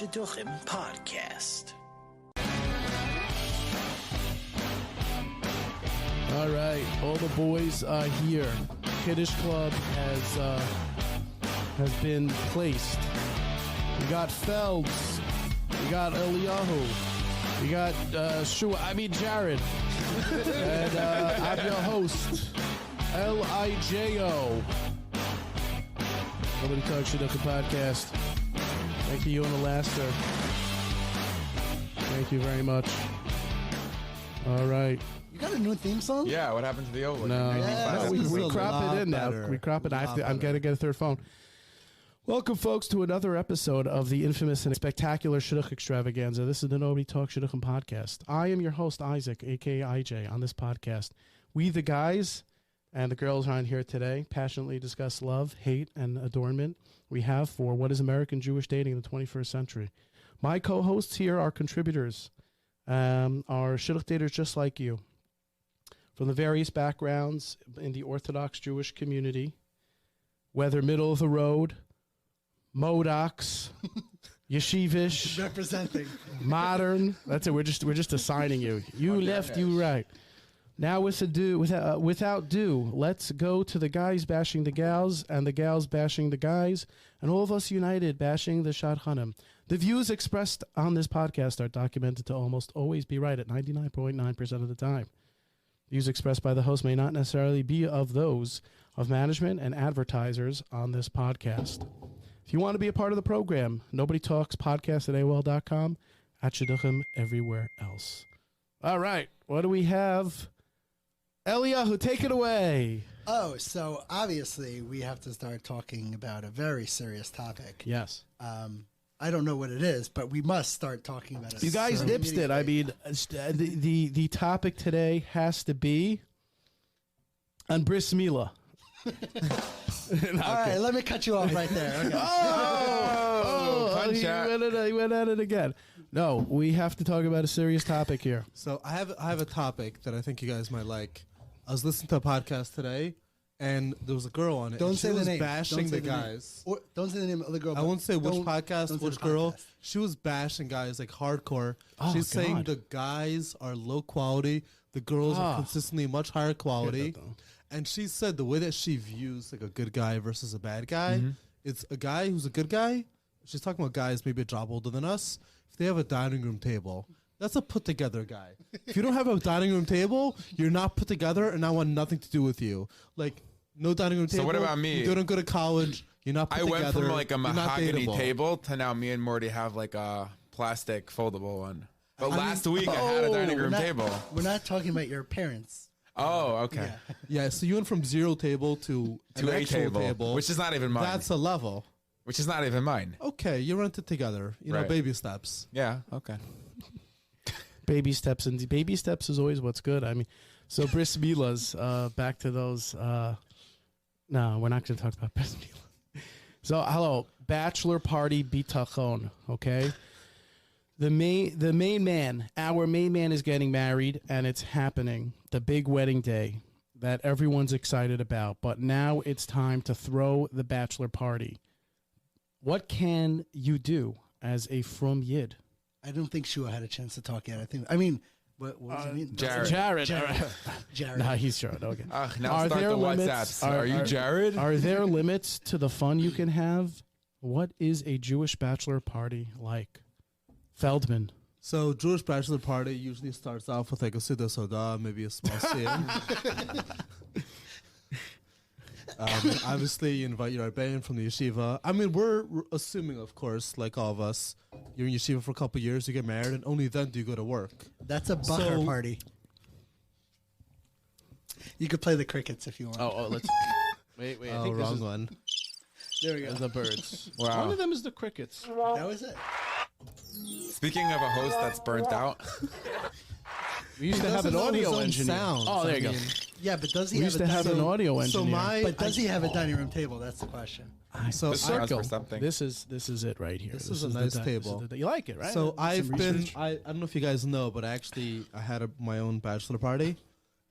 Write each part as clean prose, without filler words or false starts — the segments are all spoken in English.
Shidduchim podcast. All right, all the boys are here. Kiddush Club has been placed. We got Felds. We got Eliyahu. We got Jared. And I'm your host, Lijo. Nobody Talks Shidduchim podcast. Thank you, Yona Laster. Thank you very much. All right. You got a new theme song? Yeah, what happened to the old one? No, we crop it in now. We crop it. I'm going to get a third phone. Welcome, folks, to another episode of the infamous and spectacular Shidduch Extravaganza. This is the Nobody Talks Shidduchim podcast. I am your host, Isaac, a.k.a. IJ, on this podcast. We, the guys and the girls on here today, passionately discuss love, hate, and adornment we have for what is American Jewish dating in the 21st century. My co-hosts here are contributors, are Shidduch daters just like you, from the various backgrounds in the Orthodox Jewish community, whether middle of the road, Modocs, Yeshivish, representing modern. That's it. We're just assigning you. You left, you right. Now without ado, let's go to the guys bashing the gals and the gals bashing the guys, and all of us united bashing the shadchanim. The views expressed on this podcast are documented to almost always be right at 99.9% of the time. Views expressed by the host may not necessarily be of those of management and advertisers on this podcast. If you want to be a part of the program, Nobody Talks podcast at AOL.com, at Shidduchim everywhere else. All right, what do we have? Eliyahu, take it away. Oh, so obviously we have to start talking about a very serious topic. Yes. I don't know what it is, but we must start talking about it. You guys nipsed it. I mean, the topic today has to be on Bris Milah. No, all right, let me cut you off right there. Okay. He went at it again. No, we have to talk about a serious topic here. So I have a topic that I think you guys might like. I was listening to a podcast today, and there was a girl on it. Don't say the name. Bashing the guys. Or, don't say the name of the girl. I won't say which podcast, which girl. She was bashing guys like hardcore. She's saying the guys are low quality. The girls are consistently much higher quality. And she said the way that she views like a good guy versus a bad guy, it's a guy who's a good guy. She's talking about guys maybe a job older than us. If they have a dining room table, that's a put together guy. If you don't have a dining room table, you're not put together, and I want nothing to do with you. Like no dining room table. So what about me? You didn't go to college. You're not put together. I went from like a mahogany table to now me and Morty have like a plastic foldable one. But last week I had a dining room table. We're not talking about your parents. Oh, okay. Yeah, so you went from zero table to an a actual table, which is not even mine. That's a level. Which is not even mine. Okay, you rent it together. You know, baby steps. Yeah, okay. Baby steps, and baby steps is always what's good. I mean, so Bris Milah's, back to those. No, we're not going to talk about Bris Milah. So, hello, bachelor party Bitachon, okay? The main man, our main man is getting married, and it's happening. The big wedding day that everyone's excited about. But now it's time to throw the bachelor party. What can you do as a frum yid? I don't think Shua had a chance to talk yet. What does he mean? Jared. Jared. Nah, he's Jared. Okay. Now start the WhatsApps. Are you Jared? Are there limits to the fun you can have? What is a Jewish bachelor party like? Feldman. So Jewish bachelor party usually starts off with like a Seudah Soda, maybe a small siyum. Obviously, you invite your Rebbein from the yeshiva. I mean, we're assuming, of course, like all of us, you're in yeshiva for a couple of years, you get married, and only then do you go to work. That's a Bachelor party. You could play the crickets if you want. Oh, let's wait. I think wrong one. There we go. The birds. Wow. One of them is the crickets. That was it. Speaking of a host that's burnt out. We used to have an audio engineer. Sounds. Oh, there you go. Yeah, but does he We have used to have an audio engineer. But does he have a dining room table? That's the question. So The circle. For something. This is it right here. This is a nice table. You like it, right? So I don't know if you guys know, but I had my own bachelor party.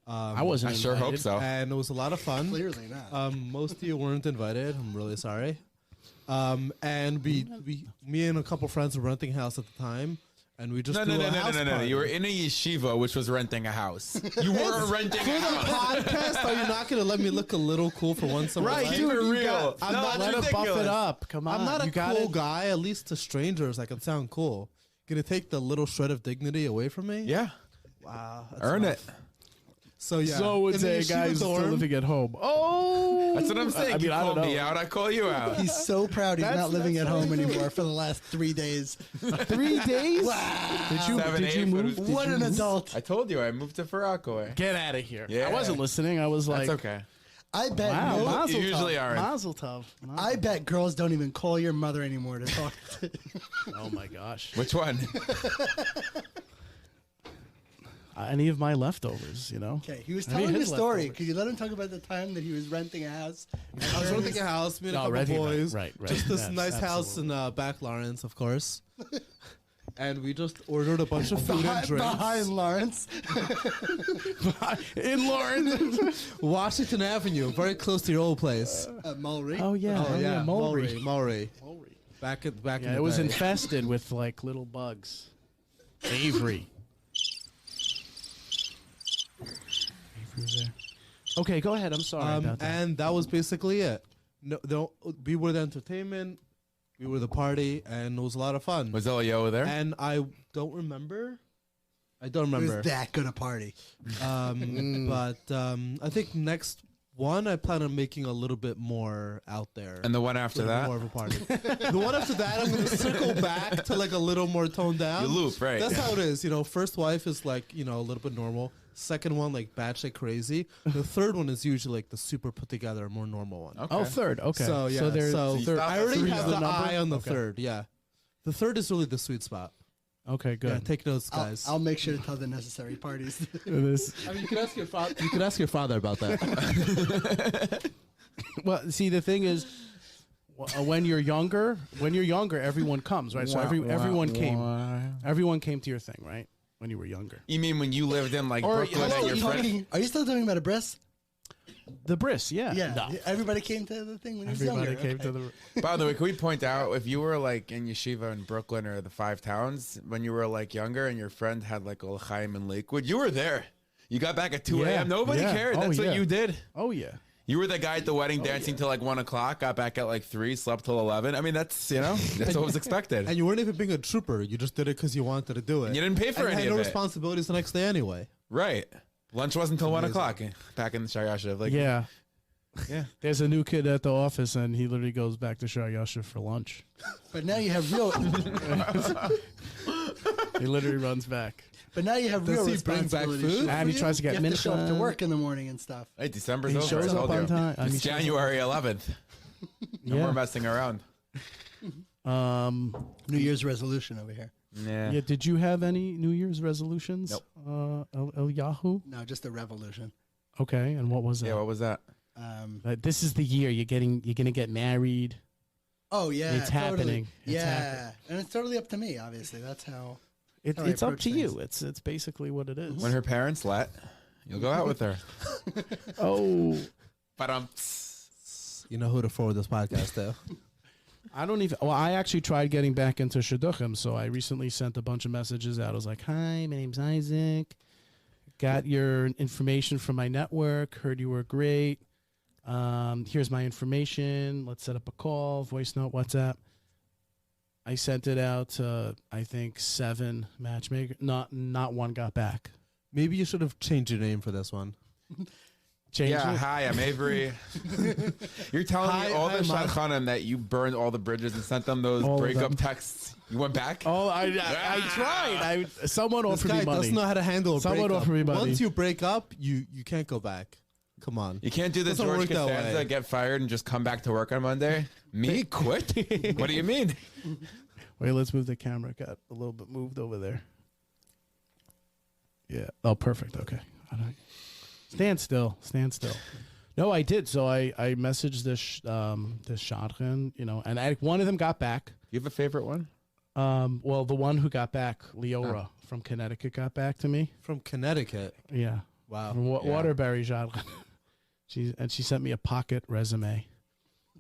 I wasn't. I sure hope so. And it was a lot of fun. Clearly not. Most of you weren't invited. I'm really sorry. And me and a couple friends were renting a house at the time. And we just No. You were in a yeshiva, which was renting a house. You weren't renting a house. Podcast, are you not going to let me look a little cool for once in my life? Keep it real. I'm not let him buff it up. Come on. I'm not a cool it. guy. At least to strangers, I can sound cool. Gonna take the little shred of dignity away from me? Yeah. Wow. Earn rough. it. So would say a guy who's still living at home. Oh, that's what I'm saying. You call me out, I call you out. He's so proud he's not living at home anymore for the last 3 days. 3 days? Wow. Did you move? What an adult. I told you I moved to Farakaway. Get out of here. Yeah. I wasn't listening. I was like, that's okay. I bet You usually aren't. Mazel tov. I bet girls don't even call your mother anymore to talk to. Oh my gosh. Which one? Any of my leftovers, you know? Okay, he was telling a story. Could you let him talk about the time that he was renting a house? I was renting a house, me and a couple boys. Right. Just this nice house in Back Lawrence, of course. And we just ordered a bunch of food and drinks. Behind Lawrence. In Lawrence. Washington Avenue, very close to your old place. Mulry. Oh, yeah. Mulry. Back in the it was day. infested with like little bugs. Avery. Avery there. Okay, go ahead. I'm sorry about that. And that was basically it. No, we were the entertainment, we were the party, and it was a lot of fun. Was Eliyahu there? And I don't remember. It was that good a party. But I think next one, I plan on making a little bit more out there. And the one after that? More of a party. The one after that, I'm going to circle back to like a little more toned down. You loop, right. That's how it is. You know, first wife is like, a little bit normal. Second one, like batshit crazy. The third one is usually like the super put together, more normal one. Okay. Oh, third. Okay. So, yeah. third. I already have the number? eye on the third. Yeah. The third is really the sweet spot. Okay, good. Yeah, take notes, guys. I'll make sure to tell the necessary parties. I mean, you could ask your father. You could ask your father about that. Well, see, the thing is, when you're younger, everyone comes, right? So everyone came to your thing, right? When you were younger. You mean when you lived in like Brooklyn and your friend? Are you still talking about a bris? The bris, yeah. Yeah. No. Everybody came to the thing when he was younger. Everybody came to the. By the way, can we point out if you were like in yeshiva in Brooklyn or the Five Towns when you were like younger and your friend had like a l'chaim in Lakewood, you were there. You got back at 2 a.m. Nobody cared. That's what you did. Oh yeah. You were the guy at the wedding dancing till like 1 o'clock, got back at like 3, slept till 11. I mean, that's what was expected. And you weren't even being a trooper. You just did it because you wanted to do it. And you didn't pay for any of it. of it. No responsibilities the next day anyway. Right. Lunch wasn't until 1 o'clock back in the Shar Yashiv. Like, yeah. There's a new kid at the office, and he literally goes back to Shar Yashiv for lunch. But now you have real. He literally runs back. But now you have real responsibilities. And he tries to get you have to show up to work in the morning and stuff. Hey, December's he over. Shows up on time. It's January 11th. No more messing around. New Year's resolution over here. Yeah. Did you have any New Year's resolutions? Nope. Eliyahu? No, just a revolution. Okay, and what was that? Yeah, what was that? This is the year you're gonna get married. Oh yeah, it's happening. It's happening. And it's totally up to me. Obviously, that's how. It's up to you. It's basically what it is. When her parents let, you'll go out with her. Oh, but you know who to forward this podcast to. I don't even. Well, I actually tried getting back into shidduchim, so I recently sent a bunch of messages out. I was like, "Hi, my name's Isaac. Got your information from my network. Heard you were great. Here's my information. Let's set up a call, voice note, WhatsApp." I sent it out to, I think, 7 matchmakers. Not one got back. Maybe you should have changed your name for this one. Hi, I'm Avery. You're telling me all the shadchanim that you burned all the bridges and sent them those breakup texts. You went back? Oh, I tried. Someone offered me money. This guy doesn't know how to handle a Someone offered me money. Once you break up, you can't go back. Come on. You can't do the George Costanza, get fired, and just come back to work on Monday? Me? Quit? What do you mean? Wait, let's move the camera. Got a little bit moved over there. Yeah. Oh, perfect. Okay. Stand still. No, I did. So I messaged this shadchan, and one of them got back. You have a favorite one? Well, the one who got back, Leora from Connecticut, got back to me. From Connecticut? Yeah. Wow. From Waterbury shadchan. She sent me a pocket resume.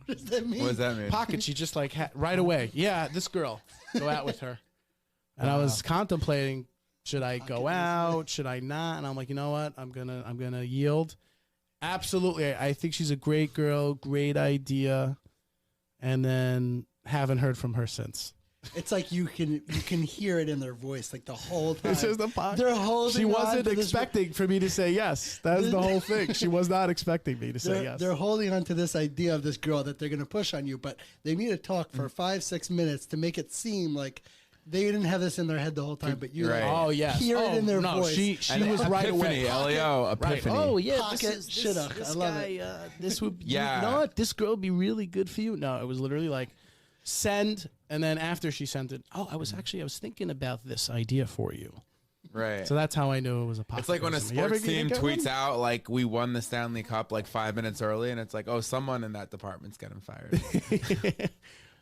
What does that mean? What does that mean? Pocket. She just like right away. Yeah, this girl. Go out with her. And I was contemplating, should I go out? Should I not? And I'm like, you know what? I'm gonna yield. Absolutely. I think she's a great girl. Great idea. And then haven't heard from her since. It's like you can hear it in their voice like the whole time. This is the podcast. They're holding. She wasn't on to expecting for me to say yes. That's the whole thing. She was not expecting me to say yes. They're holding on to this idea of this girl that they're going to push on you, but they need to talk for 5-6 minutes to make it seem like they didn't have this in their head the whole time. But you Oh yes. hear it in their voice. She was right away. Eliyahu, epiphany. Oh yeah, Pocket shidduch. I love guy, this would. Yeah. You know what? This girl would be really good for you. No, it was literally like send, and then after she sent it, I was thinking about this idea for you. Right. So that's how I knew it was a pocket. It's like when a person. You ever sports team get tweets one? out like we won the Stanley Cup like 5 minutes early, and it's like, oh, someone in that department's getting fired.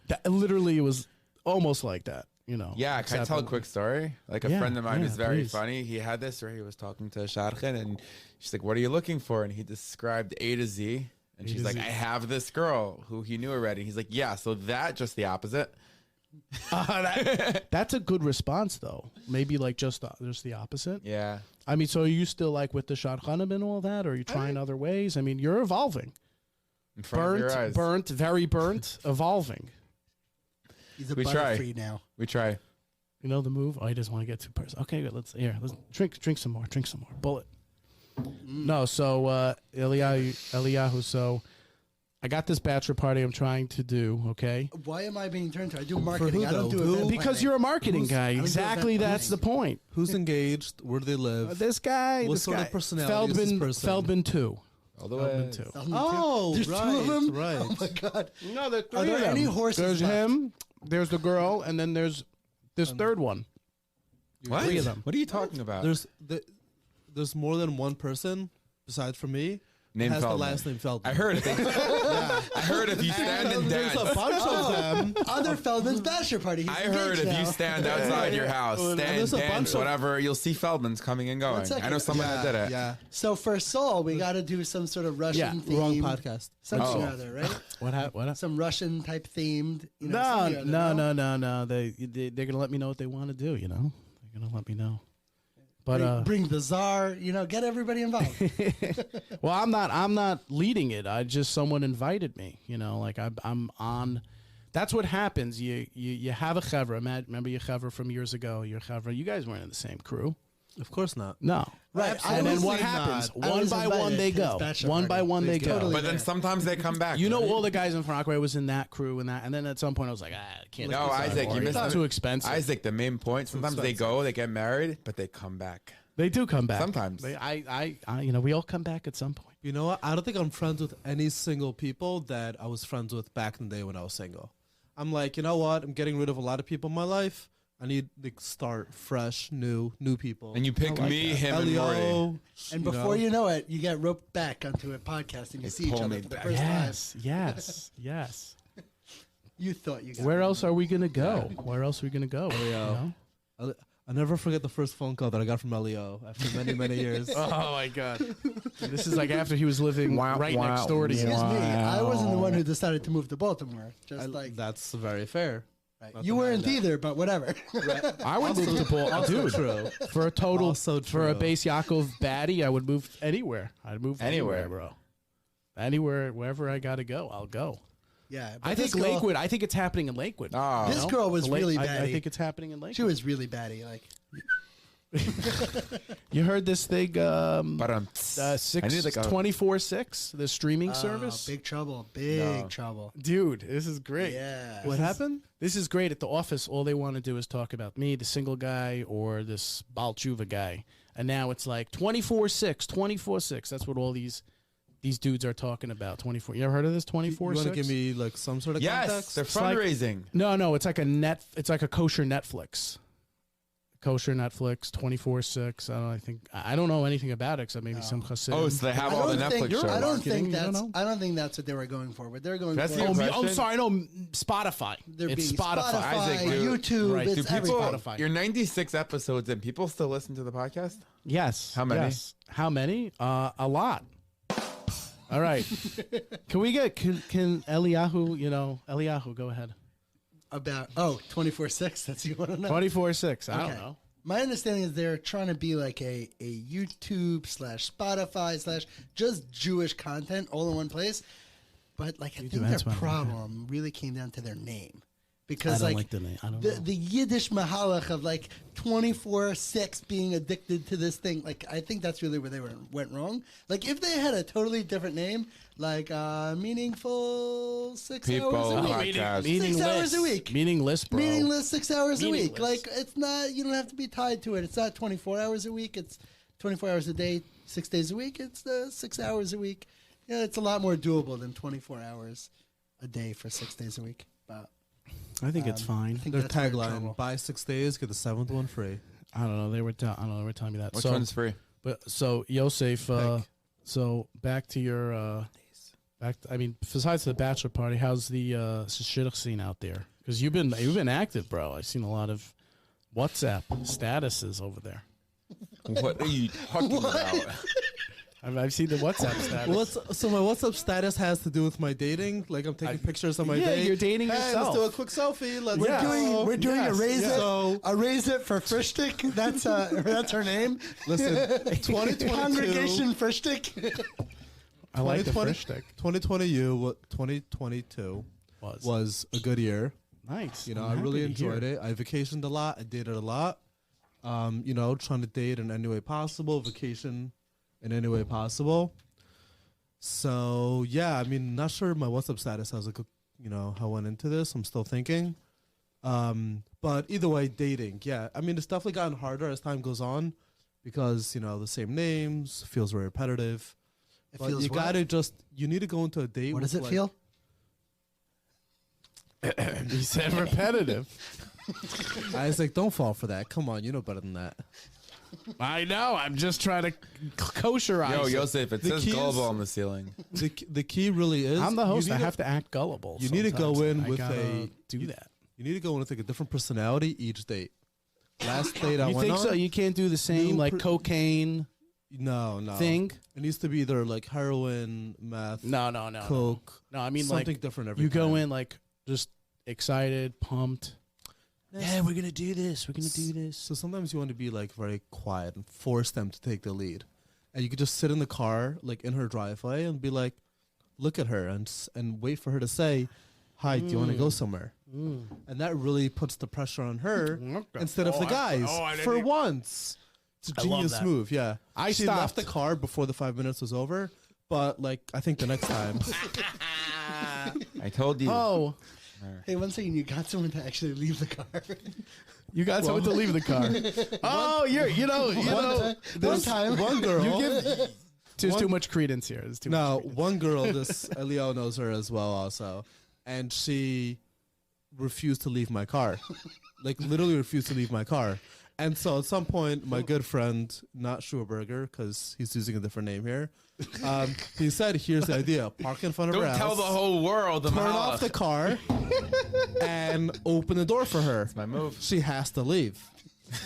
That, literally, it was almost like that. You know. Yeah, can I except tell a that- quick story? Like a Yeah, friend of mine yeah, who's very please. funny. He had this where he was talking to a shadchan, and she's like, "What are you looking for?" And he described A to Z, and she's like, "I have this girl who he knew already." He's like, "Yeah, so that just the opposite." That's a good response, though. Maybe like just the opposite. Yeah, I mean, so are you still like with the shadchanim and all that, or are you trying other ways? I mean, you're evolving. in front of your eyes. Burnt, very burnt, evolving. He's a We try. butterfree now. We try. You know the move? Oh, he doesn't want to get too personal. Okay, good. Let's drink some more. Drink some more. Bullet. No, so Eliyahu, so I got this bachelor party I'm trying to do, okay? Why am I being turned to? I do marketing. who, I don't though? do Who? event Because planning. you're a marketing guy. I don't do Exactly, event that's the planning. point. Who's engaged? Where do they live? This guy, What this sort guy, of personality is this person? Feldman 2. All the Feldman way. 2. Oh, There's right, two of them. right. Oh my god. No, there's Are there any horses There's left? him, there's the girl, and then there's this third one. What? 3 of them. What are you talking about? There's more than one person besides for me. Name has Feldman. the last name Feldman. I heard it. I heard if you stand and There's dance. a bunch of them. Other Feldman's bachelor party. He's I heard engaged if you now. stand outside your house, stand, there's a bunch dance, of- whatever, you'll see Feldman's coming and going. second. I know someone that did it. Yeah, So for Saul, we got to do some sort of Russian theme. wrong podcast. Something Oh. or other, right? What? Some Russian type themed. You know, No, something or other, no. They're gonna let me know what they want to do. You know, they're gonna let me know. But Bring the czar. You know, get everybody involved. well, I'm not leading it. Someone invited me. You know, like I'm on. That's what happens. You have a chevra. Remember your chevra from years ago. Your chevra. You guys weren't in the same crew. Of course not. No. Right. And then what Absolutely happens? not. I One was by invited one they to his go. bachelor One by party. one they go. Totally But then there. sometimes they come back. You know, right? all the guys in Rockaway was in that crew and that, and then at some point I was like, I can't. No, do this Isaac, anymore. you missed It's the- too expensive. Isaac, the main point. Sometimes they go, they get married, but they come back. They do come back. Sometimes. I we all come back at some point. You know what? I don't think I'm friends with any single people that I was friends with back in the day when I was single. I'm like, you know what? I'm getting rid of a lot of people in my life. I need to start fresh, new people. And you pick like me, that. him, and Morty. Elio, And before you know it, you get roped back onto a podcast and you They see each pull other me for the back. first time. Yes. You thought you got Where else are we gonna go? Where else are we gonna go? You know? I'll never forget the first phone call that I got from Elio after many, many years. Oh my god! This is like after he was living right next door to you. Excuse me, I wasn't the one who decided to move to Baltimore. Just like That's very fair. Not you to weren't mind that. either, but whatever. I would move to Baltimore, dude. True. For a total, Also for a true. base Yaakov baddie, I would move anywhere. I'd move Anywhere. bro. Anywhere, wherever I gotta go, I'll go. Yeah, but I think this girl- Lakewood. I think it's happening in Lakewood. Oh. This girl was really I batty. think it's happening in Lakewood. She was really batty. Like You heard this thing? But I need like a 24/6, the streaming service. big trouble, big trouble. Dude, this is great. Yeah. What happened? This is great. At the office, all they want to do is talk about me, the single guy, or this Baal Tshuva guy. And now it's like 24/6, 24/6. That's what all these dudes are talking about. 24. You ever heard of this? 24/6. You want to give me like some sort of Yes, context? they're fundraising. No. It's like a kosher Netflix. Kosher Netflix, 24/6. I don't know anything about it except maybe some Hasidim. Oh, so they have all the Netflix shows. I don't Marketing, think you that's. don't know? I don't think that's what they were going for. What they're going That's for. the Oh, impression. I'm sorry. No, Spotify. They're It's being Spotify. Isaac, dude. YouTube. Right. It's Do people- everything. Spotify. You're 96 episodes in. People still listen to the podcast? Yes. How many? Yes. How many? A lot. All right. Can we get can Eliyahu? Eliyahu, go ahead. About 24/6. That's you want to know. 24/6. I don't Okay. know. My understanding is they're trying to be like a YouTube / Spotify / just Jewish content all in one place. But like I think their problem really came down to their name. Because I don't like the name. I don't know. The Yiddish mahalach of like 24/6 being addicted to this thing, like I think that's really where they went wrong. Like if they had a totally different name, like meaningful 6 People hours a week. podcast. 6 hours a week. Meaningless, bro. Meaningless 6 hours a week. Meaningless. Like it's not, you don't have to be tied to it. It's not 24 hours a week. It's 24 hours a day, 6 days a week. It's 6 hours a week. Yeah, it's a lot more doable than 24 hours a day for 6 days a week. But I think it's fine. I think Their that's where they're tagline: trouble. buy 6 days, get the 7th one free. I don't know. They were telling me that. Which so, one's free? But so Yosef, so back to your besides the bachelor party, how's the shidduch scene out there? Because you've been active, bro. I've seen a lot of WhatsApp statuses over there. What are you talking about? I've seen the WhatsApp status. So my WhatsApp status has to do with my dating. Like I'm taking pictures of my date. You're dating hey, yourself. Let's do a quick selfie. Let's We're doing Yes, a raise yes. it, So- a raise it for Frishtik. That's her name. Listen, 2022. Congregation Frishtik. I like the 2020 fish stick. 2022 was a good year. Nice. You know, I'm I happy really to enjoyed hear. it. I vacationed a lot. I dated a lot. Trying to date in any way possible, vacation in any way possible. So yeah, I mean, not sure my WhatsApp status has how I went into this. I'm still thinking. But either way, dating. Yeah, I mean, it's definitely gotten harder as time goes on because the same names feels very repetitive. But feels you what? you need to go into a date. What with does it like, feel? He said repetitive. I was like, don't fall for that. Come on, you know better than that. I know. I'm just trying to kosherize. Yo, it. Yosef, it The says key is- gullible on the ceiling. The key really is I'm the host. you I need have to act gullible. you need to go sometimes. in I with gotta do that. You need to go in with like a different personality each date. Last date I You went think on. so? You can't do the same New like per- cocaine No. thing. It needs to be either like heroin, meth, No. coke. No, I mean something like different every you time. go in like just excited, pumped. Yeah, we're gonna do this. We're gonna do this. So sometimes you want to be like very quiet and force them to take the lead, and you could just sit in the car like in her driveway and be like, look at her and wait for her to say, "Hi, do you want to go somewhere?" And that really puts the pressure on her instead of the guys. For once, it's a I love genius that. move. Yeah, she left stopped. the car before the 5 minutes was over, but like I think the next time. I told you. Oh, Hey, one second. You got someone to actually leave the car. you got someone to leave the car. Oh, One time. One girl. There's too much credence here. There's too much No, credence. one girl, this Eliyahu knows her as well also, and she refused to leave my car. Like literally refused to leave my car. And so at some point, my good friend, not Schuberger, because he's using a different name here, he said, here's the idea. Park in front of her Don't house. tell the whole world. The Turn Mahalach. off the car and open the door for her. my move. She has to leave.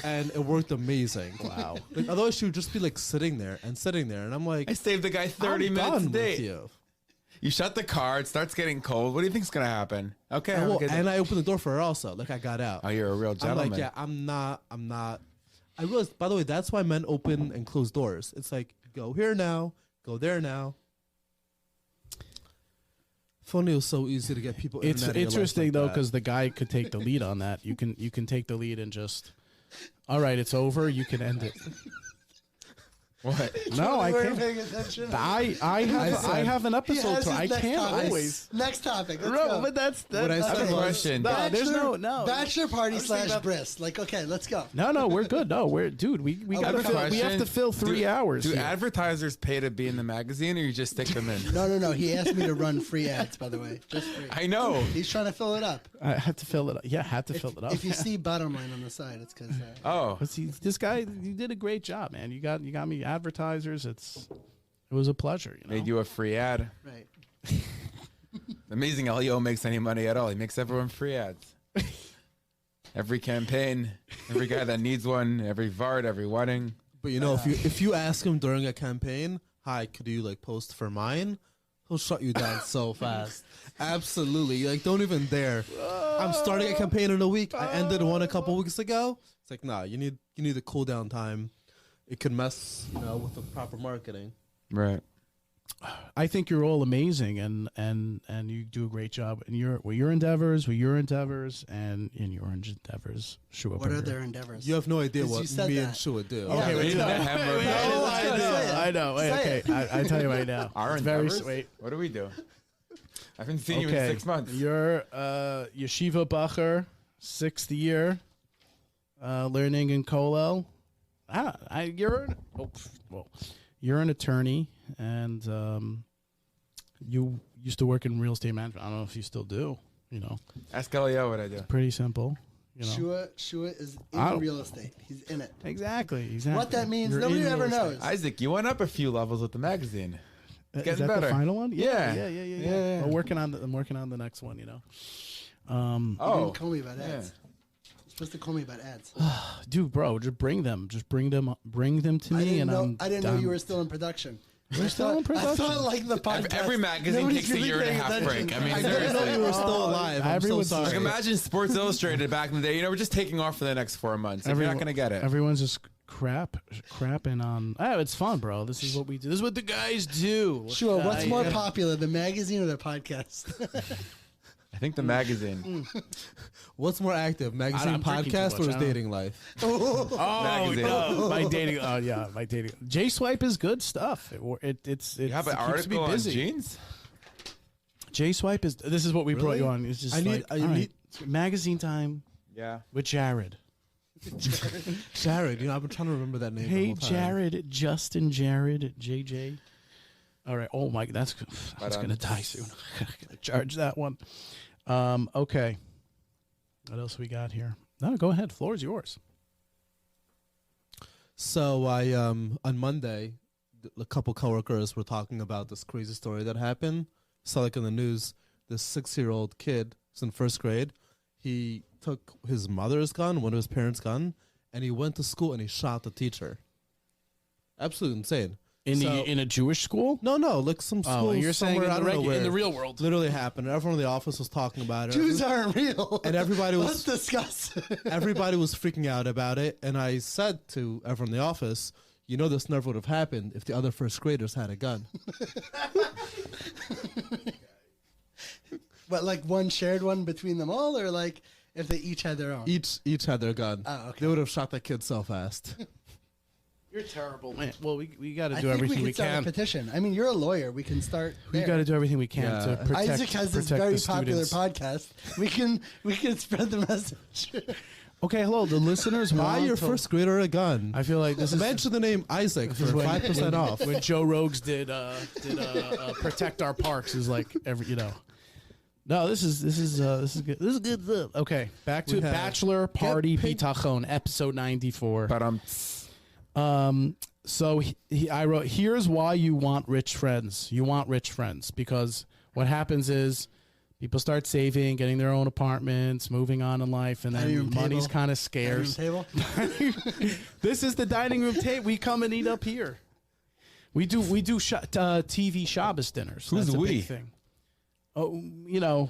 And it worked amazing. Wow. Like, otherwise, she would just be like sitting there. And I'm like, I saved the guy 30 I'm minutes done a with day. you. You shut the car. It starts getting cold. What do you think's gonna happen? Okay. have a Well, good day. and I opened the door for her also. Like I got out. Oh, you're a real I'm gentleman. like, yeah, I'm not. I realized, by the way, that's why men open and close doors. It's like, go here now, go there now. If only it was so easy to get people. It's internet in your life interesting like though that. because the guy could take the lead on that. You can take the lead and just. All right, it's over. You can end it. What? No, I Weren't can't. paying attention. I have an He episode. has To, his I next can't topic. always. Next topic. Let's No, go. but that's What I that's said I have a was- question. No, there's Bachelor- no. Bachelor party was thinking / about- bris. Like, okay, let's go. No, we're good. No, we're dude. We I got have a we have question. to fill 3 hours. Do here. advertisers pay to be in the magazine, or you just stick them in? No. He asked me to run free ads, by the way. Just free. I know. He's trying to fill it up. I had to fill it up. Yeah, I had to fill it up. If you see bottom line on the side, it's because. Oh, But see, this guy, you did a great job, man. You got me advertisers. It was a pleasure. You know? made you a free ad. Right. Amazing. Elio makes any money at all. He makes everyone free ads. Every campaign, every guy that needs one, every Vard, every wedding. But if you ask him during a campaign, hi, could you like post for mine? he'll shut you down so fast. Absolutely. Like, don't even dare. I'm starting a campaign in a week. I ended one a couple weeks ago. It's like, nah, you need the cool down time. It could mess, with the proper marketing. Right. I think you're all amazing, and you do a great job in your endeavors, and in your endeavors. Shua What are Burger. their endeavors? You have no idea 'Cause what you said me that. and Shua do. Okay, we wait, need no. to hammer Wait, it. I know. Wait, Say okay, I tell you right now. Our It's very endeavors? sweet. What do we do? I haven't seen you in 6 months. You're Yeshiva Bachelor, 6th year, learning in Kollel. You're an attorney, and you used to work in real estate management. I don't know if you still do. Ask Eliyahu what I do. Pretty simple. Shua is I in don't- real estate. He's in it. Exactly. What that means, You're nobody in ever real estate. knows. Isaac, you went up a few levels with the magazine. Is Getting that better. the final one? Yeah. Yeah. I'm working on the next one. You Oh, didn't call me about ads. yeah. You're supposed to call me about ads. Dude, bro, just bring them to me, I didn't know you were still in production. We're still in production. I thought like the podcast. Every magazine nobody's takes a really year and a paying half attention. break. I mean, I didn't know seriously. you were still alive. I'm so everyone's- sorry. Like, imagine Sports Illustrated back in the day. We're just taking off for the next 4 months. You're not going to get it. Everyone's just crapping on. Oh, it's fun, bro. This is what we do. This is what the guys do. Sure. What's more popular, the magazine or the podcast? I think the magazine. What's more active, magazine, I'm drinking too podcast, much, or I his don't- dating life? Oh, Magazine. no, my dating. Oh yeah, my dating. J Swipe is good stuff. It's You have an it keeps me article on busy. jeans? J Swipe is. This is what we brought Really? you on. It's just I need- like, I all right, need- magazine time Yeah. with Jared. Jared, I've been trying to remember that name. the Hey whole time. Jared, Justin, Jared, JJ. All right. Oh my, that's gonna die soon. Gotta charge that one. Okay. What else we got here? No, go ahead. Floor is yours. So I on Monday, a couple coworkers were talking about this crazy story that happened. Saw like in the news, this 6-year-old kid, is in first grade. He took his mother's gun, one of his parents' gun, and he went to school and he shot the teacher. Absolutely insane. In a Jewish school? No, like some school. You're saying somewhere, I don't know where. in the real world. Literally happened. Everyone in the office was talking about it. Jews aren't real. And everybody Let's was discuss. everybody was freaking out about it. And I said to everyone in the office, this never would have happened if the other first graders had a gun. But like one shared one between them all, or like if they each had their own? Each had their gun. Oh, okay. They would have shot that kid so fast. You're terrible, man. Well, we got to I do think everything we we can start can. a petition. I mean, you're a lawyer. We can start. We there. got to do everything we can Yeah. to protect. Isaac has this protect very the popular students. podcast. We can spread the message. Okay, hello, the listeners. Buy want your to- first grader a gun. I feel like this is Mention the name Isaac for when- 5% off. when Joe Rogues did protect our parks is like No, this is good. This is good stuff. Okay, back to We have- Bachelor Party Get paid- Bitachon, episode 94. But So I wrote, here's why you want rich friends. You want rich friends because what happens is people start saving, getting their own apartments, moving on in life, and Dining then room money's table. kind of Dining room scarce. table. This is the dining room table. We come and eat up here. We do TV Shabbos dinners. Who's That's a we? big thing. Oh,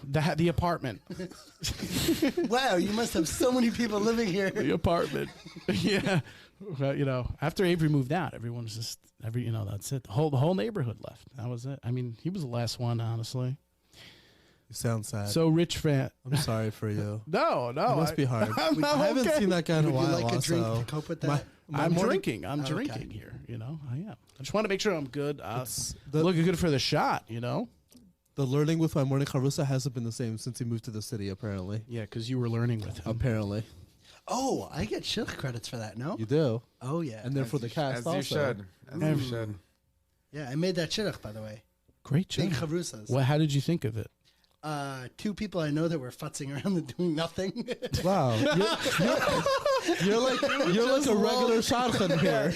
the apartment. Wow, you must have so many people living here. The apartment. Yeah. Well, after Avery moved out, everyone was just that's it. The whole neighborhood left. That was it. I mean, he was the last one, honestly. You sound sad. So rich fan. I'm sorry for you. No. It must be hard. I'm I haven't okay. seen that guy in a Would you while. like a drink also. to cope with that? I'm morning- drinking. I'm Okay. drinking here. I am. I just want to make sure I'm good. the- Looking good for the shot. The learning with my morning charusa hasn't been the same since he moved to the city, apparently. Yeah, because you were learning with him. Apparently. Oh, I get shidduch credits for that. No. You do. Oh yeah. And then for the cast as also. you should. As you should. Yeah, I made that shidduch, by the way. Great Big job. chavrusas. Well, how did you think of it? Two people I know that were futzing around and doing nothing. Wow. You're like a regular shadchan here.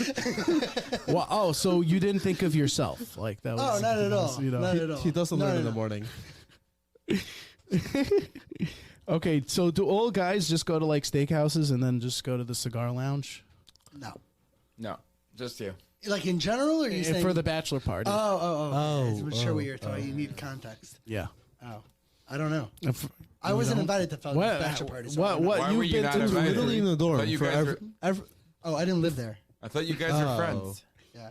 Well, so you didn't think of yourself like that? Oh, Was, not at all. you know. Not at all. He doesn't No, learn no, in the no. morning. Okay, so do all guys just go to like steakhouses and then just go to the cigar lounge? No. No, just you. Like in general, or you saying for the bachelor party? I'm sure what you're talking. You need context. Yeah. Oh, I don't know. I You wasn't don't- invited to bachelor parties. So I don't know. Why were you've you been not to? invited? Literally in the dorm. But you for guys Oh, I didn't live there. I thought you guys were friends. Yeah.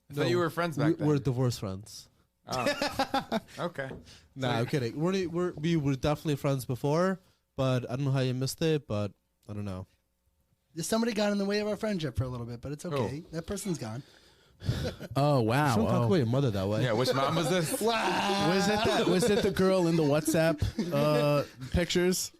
I thought you were friends back then. We're divorced friends. Oh. Okay. Nah, I'm kidding. We were definitely friends before, but I don't know how you missed it, but I don't know. Somebody got in the way of our friendship for a little bit, but it's okay. That person's gone. Oh wow! Don't talk about your mother that way. Yeah, which mom was this? Wow. Was it the girl in the WhatsApp pictures?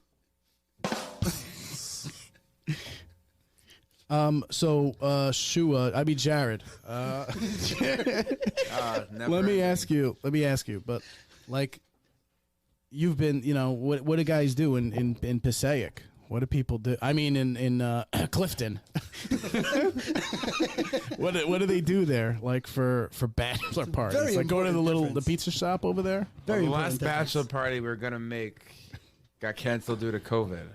Jared. Let me ask you, but like, you've been, what do guys do in Passaic? What do people do? I mean, in Clifton. What do they do there? Like for bachelor parties? Very Like go to the difference. pizza shop over there? Very the last important difference. bachelor party we were gonna make got canceled due to COVID.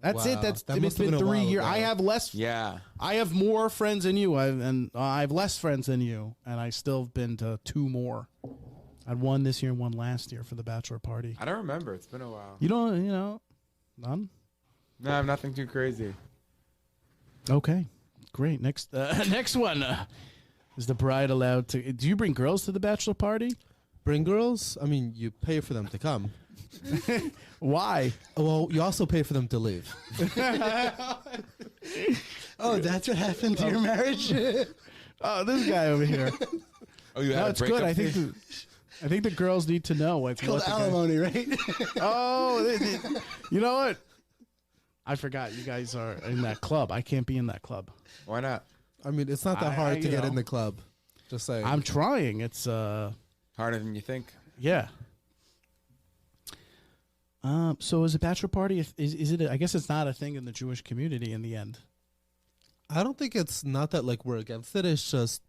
That's Wow. it. It's That must have been been a 3 while years. ago. I have less. Yeah. I have more friends than you. I have less friends than you, and I still have been to 2 more. I had 1 this year and 1 last year for the bachelor party. I don't remember. It's been a while. You don't, none. No, nothing too crazy. Okay, great. Next one. Is the bride allowed to? Do you bring girls to the bachelor party? Bring girls? I mean, you pay for them to come. Why? Well, you also pay for them to leave. Oh, that's what happened to your marriage? Oh, this guy over here. Oh, you No, had a it's good. breakup? I think the girls need to know. It's called alimony, right? You know what? I forgot you guys are in that club. I can't be in that club. Why not? I mean, it's not that hard to you get know. in the club. Just saying. I'm trying. It's Harder than you think. yeah. So is a bachelor party? Is it? I guess it's not a thing in the Jewish community in the end. I don't think it's not that like we're against it. It's just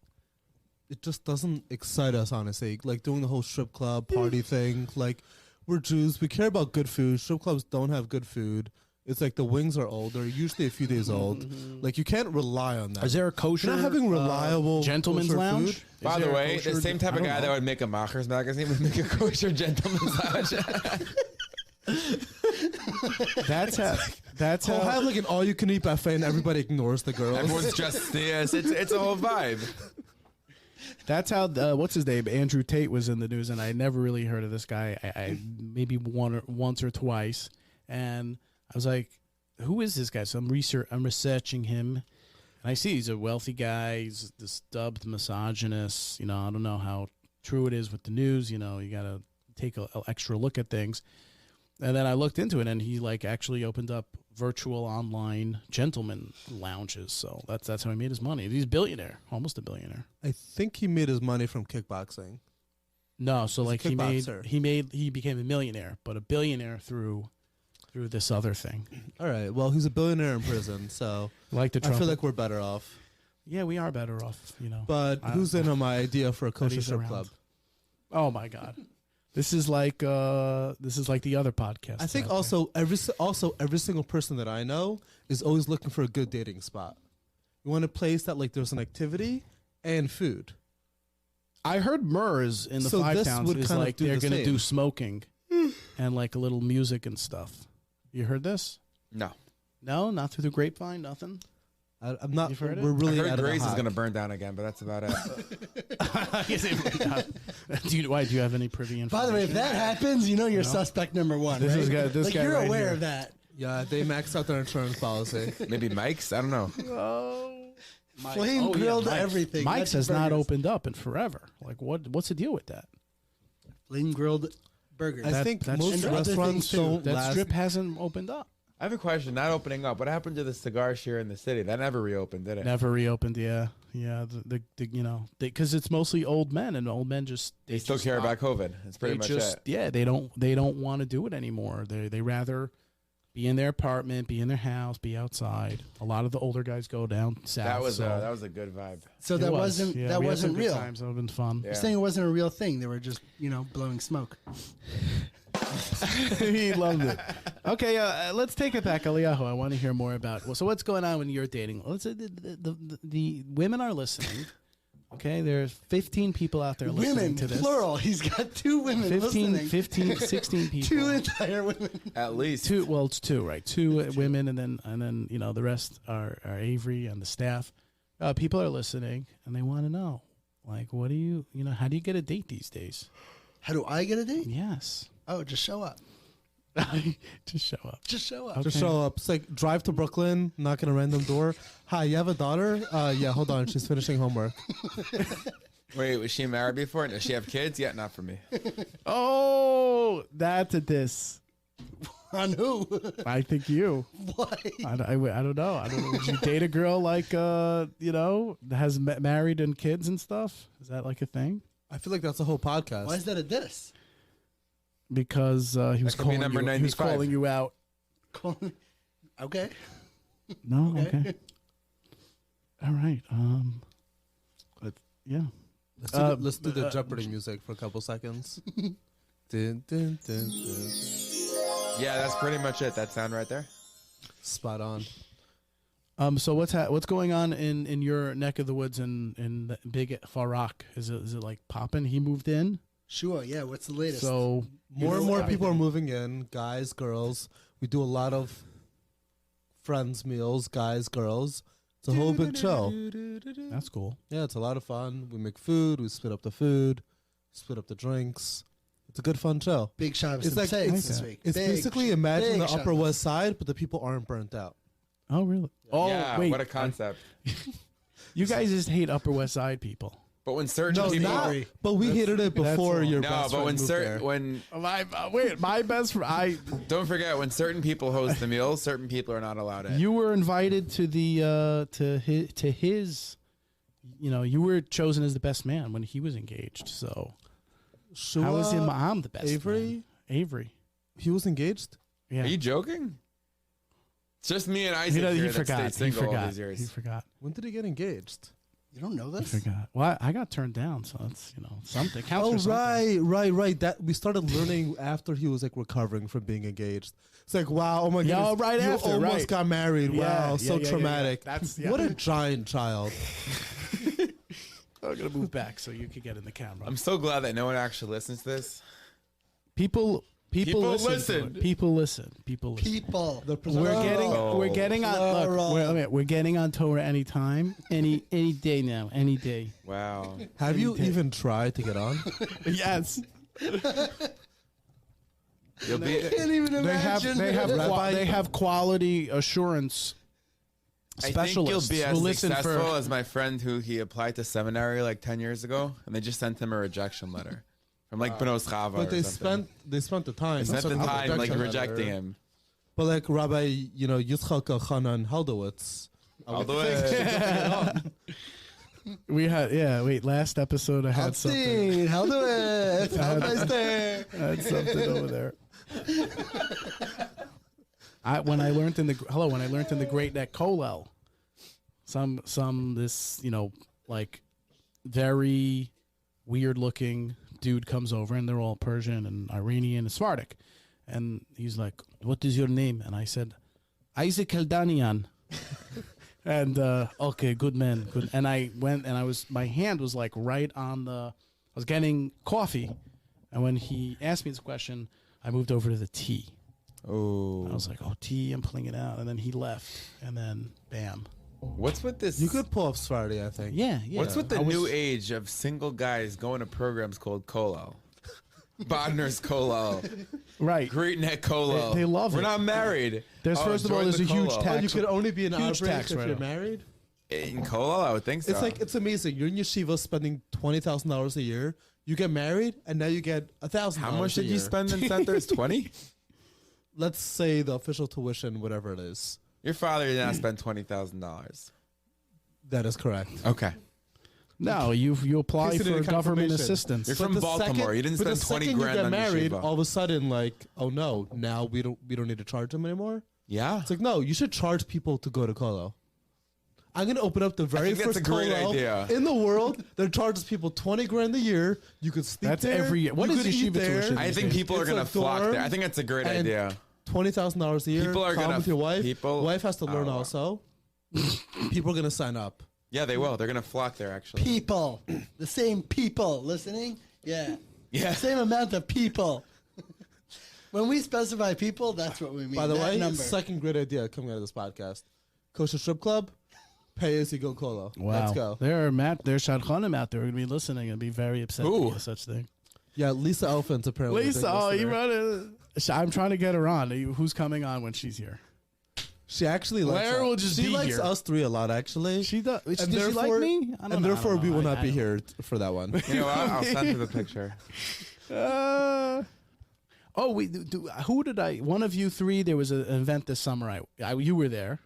it just doesn't excite us, honestly. Like doing the whole strip club party thing. Like we're Jews, we care about good food. Strip clubs don't have good food. It's like the wings are old. They're usually a few days old. Like you can't rely on that. Is there a kosher? You're not having reliable gentleman's kosher lounge? food? By the way, the same type I of don't guy that know. would make a Macher's magazine would make a kosher gentleman's lounge. That's how. That's I'll how. have like an all-you-can-eat buffet and everybody ignores the girls. Everyone's just yes. It's a whole vibe. That's how. What's his name? Andrew Tate was in the news, and I never really heard of this guy. I maybe once or twice, and I was like, "Who is this guy?" So I'm researching him, and I see he's a wealthy guy. He's this dubbed misogynist. I don't know how true it is with the news. You got to take an extra look at things. And then I looked into it, and he like actually opened up virtual online gentleman lounges. So that's how he made his money. He's a billionaire, almost a billionaire. I think he made his money from kickboxing. No, so He's a like kickboxer. he became a millionaire, but a billionaire through this other thing. All right. Well, he's a billionaire in prison, so Like the I Trump. feel like we're better off. Yeah, we are better off, But who's in on my idea for a kosher he's strip around. club? Oh my God. This is like the other podcast. I think also every single person that I know is always looking for a good dating spot. You want a place that like there's an activity and food. I heard Murs in the So Five this Towns would is kind of like do they're the going to same. do smoking and like a little music and stuff. You heard this? No. No, not through the grapevine, nothing. I'm not. You've heard it? We're really I heard out of the Grace is hot. going to burn down again, but that's about it. Do you have any privy information? By the way, if that happens, you're suspect number one. This right? is guy- this like guy you're right aware here. of that. Yeah, they maxed out their insurance policy. Maybe Mike's? I don't know. Flame grilled Mike's. everything. Mike's That's has not burgers. opened up in forever. Like what's the deal with that? Flame grilled burgers. I think that's most true. restaurants Other things, don't That last. strip hasn't opened up. I have a question. Not opening up. What happened to the cigar share in the city? That never reopened, did it? Never reopened. Yeah. Because it's mostly old men, and old men They still just care stop. about COVID. That's pretty much it. Yeah, they don't want to do it anymore. They rather be in their apartment, be in their house, be outside. A lot of the older guys go down south. That was so a good vibe. so it that was. wasn't Yeah, that we had wasn't some good real. times. That would have been fun. Yeah. You're saying it wasn't a real thing. They were just blowing smoke. He loved it. Okay, let's take it back, Eliyahu. I want to hear more about. Well, so what's going on when you're dating? Let's say the women are listening. Okay, there's 15 people out there listening Women, to this. plural. He's got 2 women 15, 16 people. 2 entire women. At least 2. Well, it's 2, right? 2 women, and then the rest are Avery and the staff. People are listening, and they want to know, like, what do you how do you get a date these days? How do I get a date? Yes. Oh, just show up. Just show up. Just show up. Okay. Just show up. It's like drive to Brooklyn, knock on a random door. Hi, you have a daughter? Yeah, hold on. She's finishing homework. Wait, was she married before? Does she have kids? Yeah, not for me. Oh, that's a diss. On who? I think you. Why? I don't know. I don't know. Would you date a girl like has married and kids and stuff? Is that like a thing? I feel like that's a whole podcast. Why is that a diss? Because he was could be calling number you. He was 95. calling you out. Okay. No. Okay. Okay. All right. Yeah. Let's do the Jeopardy music for a couple seconds. Dun, dun, dun, dun. Yeah, that's pretty much it. That sound right there. Spot on. So what's going on in your neck of the woods in the big Farak? Is it like popping? He moved in. Sure, yeah. What's the latest? So More and more people are moving in. Guys, girls. We do a lot of friends meals. Guys, girls. It's a whole big show. that's cool. Yeah, it's a lot of fun. We make food. We split up the food. Split up the drinks. It's a good fun show. Big Shabbos It's and like- Passover this week. It's Big basically sh- imagine big the Upper Shabbos. West Side, but the people aren't burnt out. Oh really? Oh yeah, wait. what a concept. You guys just hate Upper West Side people. But when certain No, people, not. But we hated it before all. your no, best but friend when moved there. when My best friend. don't forget when certain people host the meals, certain people are not allowed in. You were invited to the to his. You were chosen as the best man when he was engaged. So Shua, how is Ma'am the best? Avery? man? Avery. He was engaged. Yeah. Are you joking? It's just me and Isaac He here that forgot. stayed He single all forgot. these years. He forgot. When did he get engaged? You don't know He this? forgot. Well, I got turned down, so it's something. Counts for something. right. That we started learning after he was like recovering from being engaged. It's like, wow, oh my Yeah, goodness, right you after, almost right. got married. Yeah, Wow, yeah, so yeah, traumatic. yeah. That's- yeah. What a giant child. I'm gonna move back so you can get in the camera. I'm so glad that no one actually listens to this. People People listen. to listen. it. People listen. People listen. People. We're getting on. Look, Plural. we're getting on Torah anytime, any day now, any day. Wow. Have you even tried to get on? Yes, You'll be Can't even imagine. they have quality assurance I think you'll specialists be who as listen successful for. as my friend who he applied to seminary like 10 years ago, and they just sent him a rejection letter from like Benos Chava But or they something. spent the time. They spent the That's a time like rejection rejecting letter. him. But like Rabbi, Yitzchak Hanan Haldowitz. All the way. We had last episode I had something. Epstein, how do it? How nice there. I had something over there. When I learned in the Great Neck Kollel, this like very weird looking dude comes over, and they're all Persian and Iranian and Sephardic, and he's like, "What is your name?" And I said, "Isaac Eldanian." And okay, good man, good. And I went, and my hand was like right on I was getting coffee, and when he asked me this question, I moved over to the tea. Oh. I was like, "Oh, tea!" I'm pulling it out, and then he left, and then bam. What's with this? You could pull off Sephardi, I think. Yeah. What's with the I was- new age of single guys going to programs called Kollel? Bodner's Kollel. Right. Great Neck Kollel. They love We're it. not married. There's first of all, join there's the a huge Kollel. tax. You could only be an Huge outbreak tax if you're write-off. married. In Kollel, I would think so. It's like it's amazing. You're in yeshiva spending $20,000 a year. You get married, and now you get $1,000. How much a did you year. spend in centers? 20? Let's say the official tuition, whatever it is. Your father did not spend $20,000. That is correct. Okay. No, you apply Case for in government confirmation. assistance. You're from the Baltimore. You didn't but the spend 20 second grand you get on married, yeshiva. all of a sudden, like, oh no, now we don't need to charge them anymore. Yeah. It's like, no, you should charge people to go to Kolo. I'm gonna open up the very think that's first a great colo idea. in the world that charges people $20,000 a year. You could sleep That's there. every year. What you is could yeshiva eat there. tuition? I think people are It's gonna a flock dorm there. I think that's a great and idea. $20,000 a year. People are Come gonna- with your wife. people- Wife has to learn Oh, wow. also. People are gonna sign up. Yeah, they will. They're gonna flock there. Actually. People, the same people listening. Yeah, Yeah. same amount of people. When we specify people, that's what we mean. By the that way, number. second great idea coming out of this podcast: Kosher Strip Club, pay as you go colo. Wow. Let's go. There are shadchanim out there who are going to be listening and be very upset Who? with such thing. Yeah, Lisa Elephant apparently. a big Lisa, oh, you listener. run it. I'm trying to get her on. Who's coming on when she's here? She actually likes Claire us. will just she be likes here. us three a lot, actually. She does. Does And she like therefore- me? I don't and know, I therefore, don't we know. will not I be don't- here for that one. You know what? I'll send her the picture. Who did I? One of you three. There was an event this summer. You were there.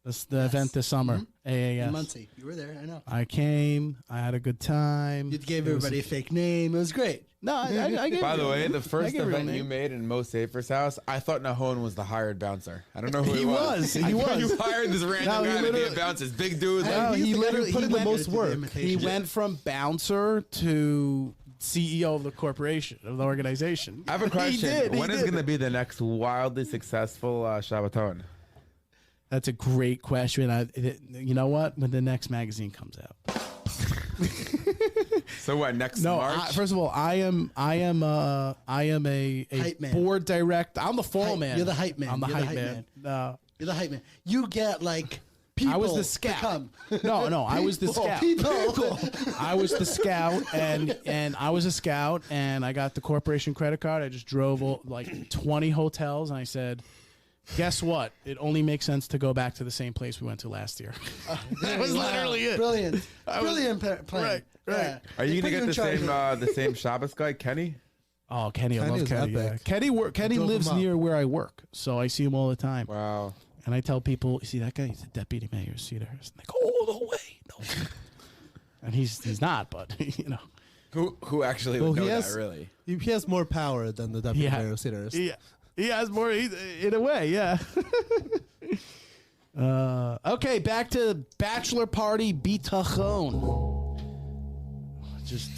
The event this summer. in AAS. Muncie, you were there. I know. I came. I had a good time. You gave It was- everybody a fake name. It was great. No, I gave By you the a way, name. the I first gave her a event you name. made in Mo Safer's house, I thought Nahon was the hired bouncer. I don't know who He he was. He I thought was. You hired this random No, he guy to be a literally- bouncer. This big dude. No, Like, He's he the guy who literally put in the most to do work. imitation. He went from bouncer to CEO of the corporation, of the organization. I have a question. When is did. going to be the next wildly successful Shabbaton? That's a great question. You know what? When the next magazine comes out. So what? Next No, March? first of all, I am a Hype man. board director. I'm the fall man. You're the hype man. I'm the You're the hype hype man. You're the hype man. You get like people. I was the to scout. come. No, I was the scout. People. I was the scout, and I was a scout, and I got the corporation credit card. I just drove like 20 hotels, and I said, guess what? It only makes sense to go back to the same place we went to last year. That was literally it. Brilliant. Brilliant plan. Right. Yeah. Are you They going to put get in the charge same the same Shabbos guy, Kenny? Oh, Kenny, I Kenny love is Kenny. Yeah. epic. Kenny drove lives him up. near where I work, so I see him all the time. Wow. And I tell people, you see that guy? He's a deputy mayor of Cedars. And they go, oh, no way. No. And he's not, but, you know. Who actually Well, would know he has- that, really? He has more power than the deputy Yeah. mayor of Cedars. He has more, in a way, yeah. Okay, back to Bachelor Party Bitachon. Just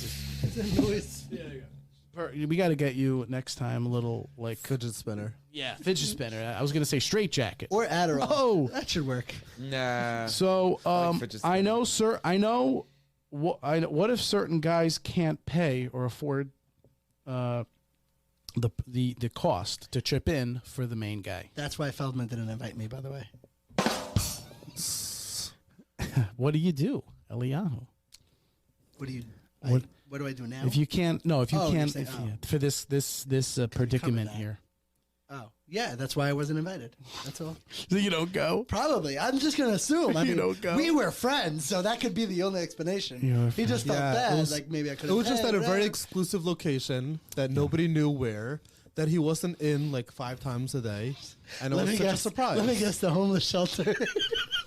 we got to get you next time a little, like, Fidget spinner. yeah, fidget spinner. I was going to say straight jacket. Or Adderall. Oh. That should work. Nah. So, fidget I spinner. know, sir. I know. What if certain guys can't pay or afford the cost to chip in for the main guy? That's why Feldman didn't invite me, by the way. What do you do, Eliyahu? What do you? What- What do I do now? If you can't, no, if you Oh, you're can't, saying- for this predicament that. here, Oh, yeah, that's why I wasn't invited. That's all. so you don't go. Probably. I'm just going to assume. I You mean, don't go? we were friends, so that could be the only explanation. You were He just felt Yeah, bad. it was- Like maybe I could It was just at a very exclusive location that nobody knew where, that he wasn't in like 5 times a day, and it was such a surprise. Let me guess the homeless shelter.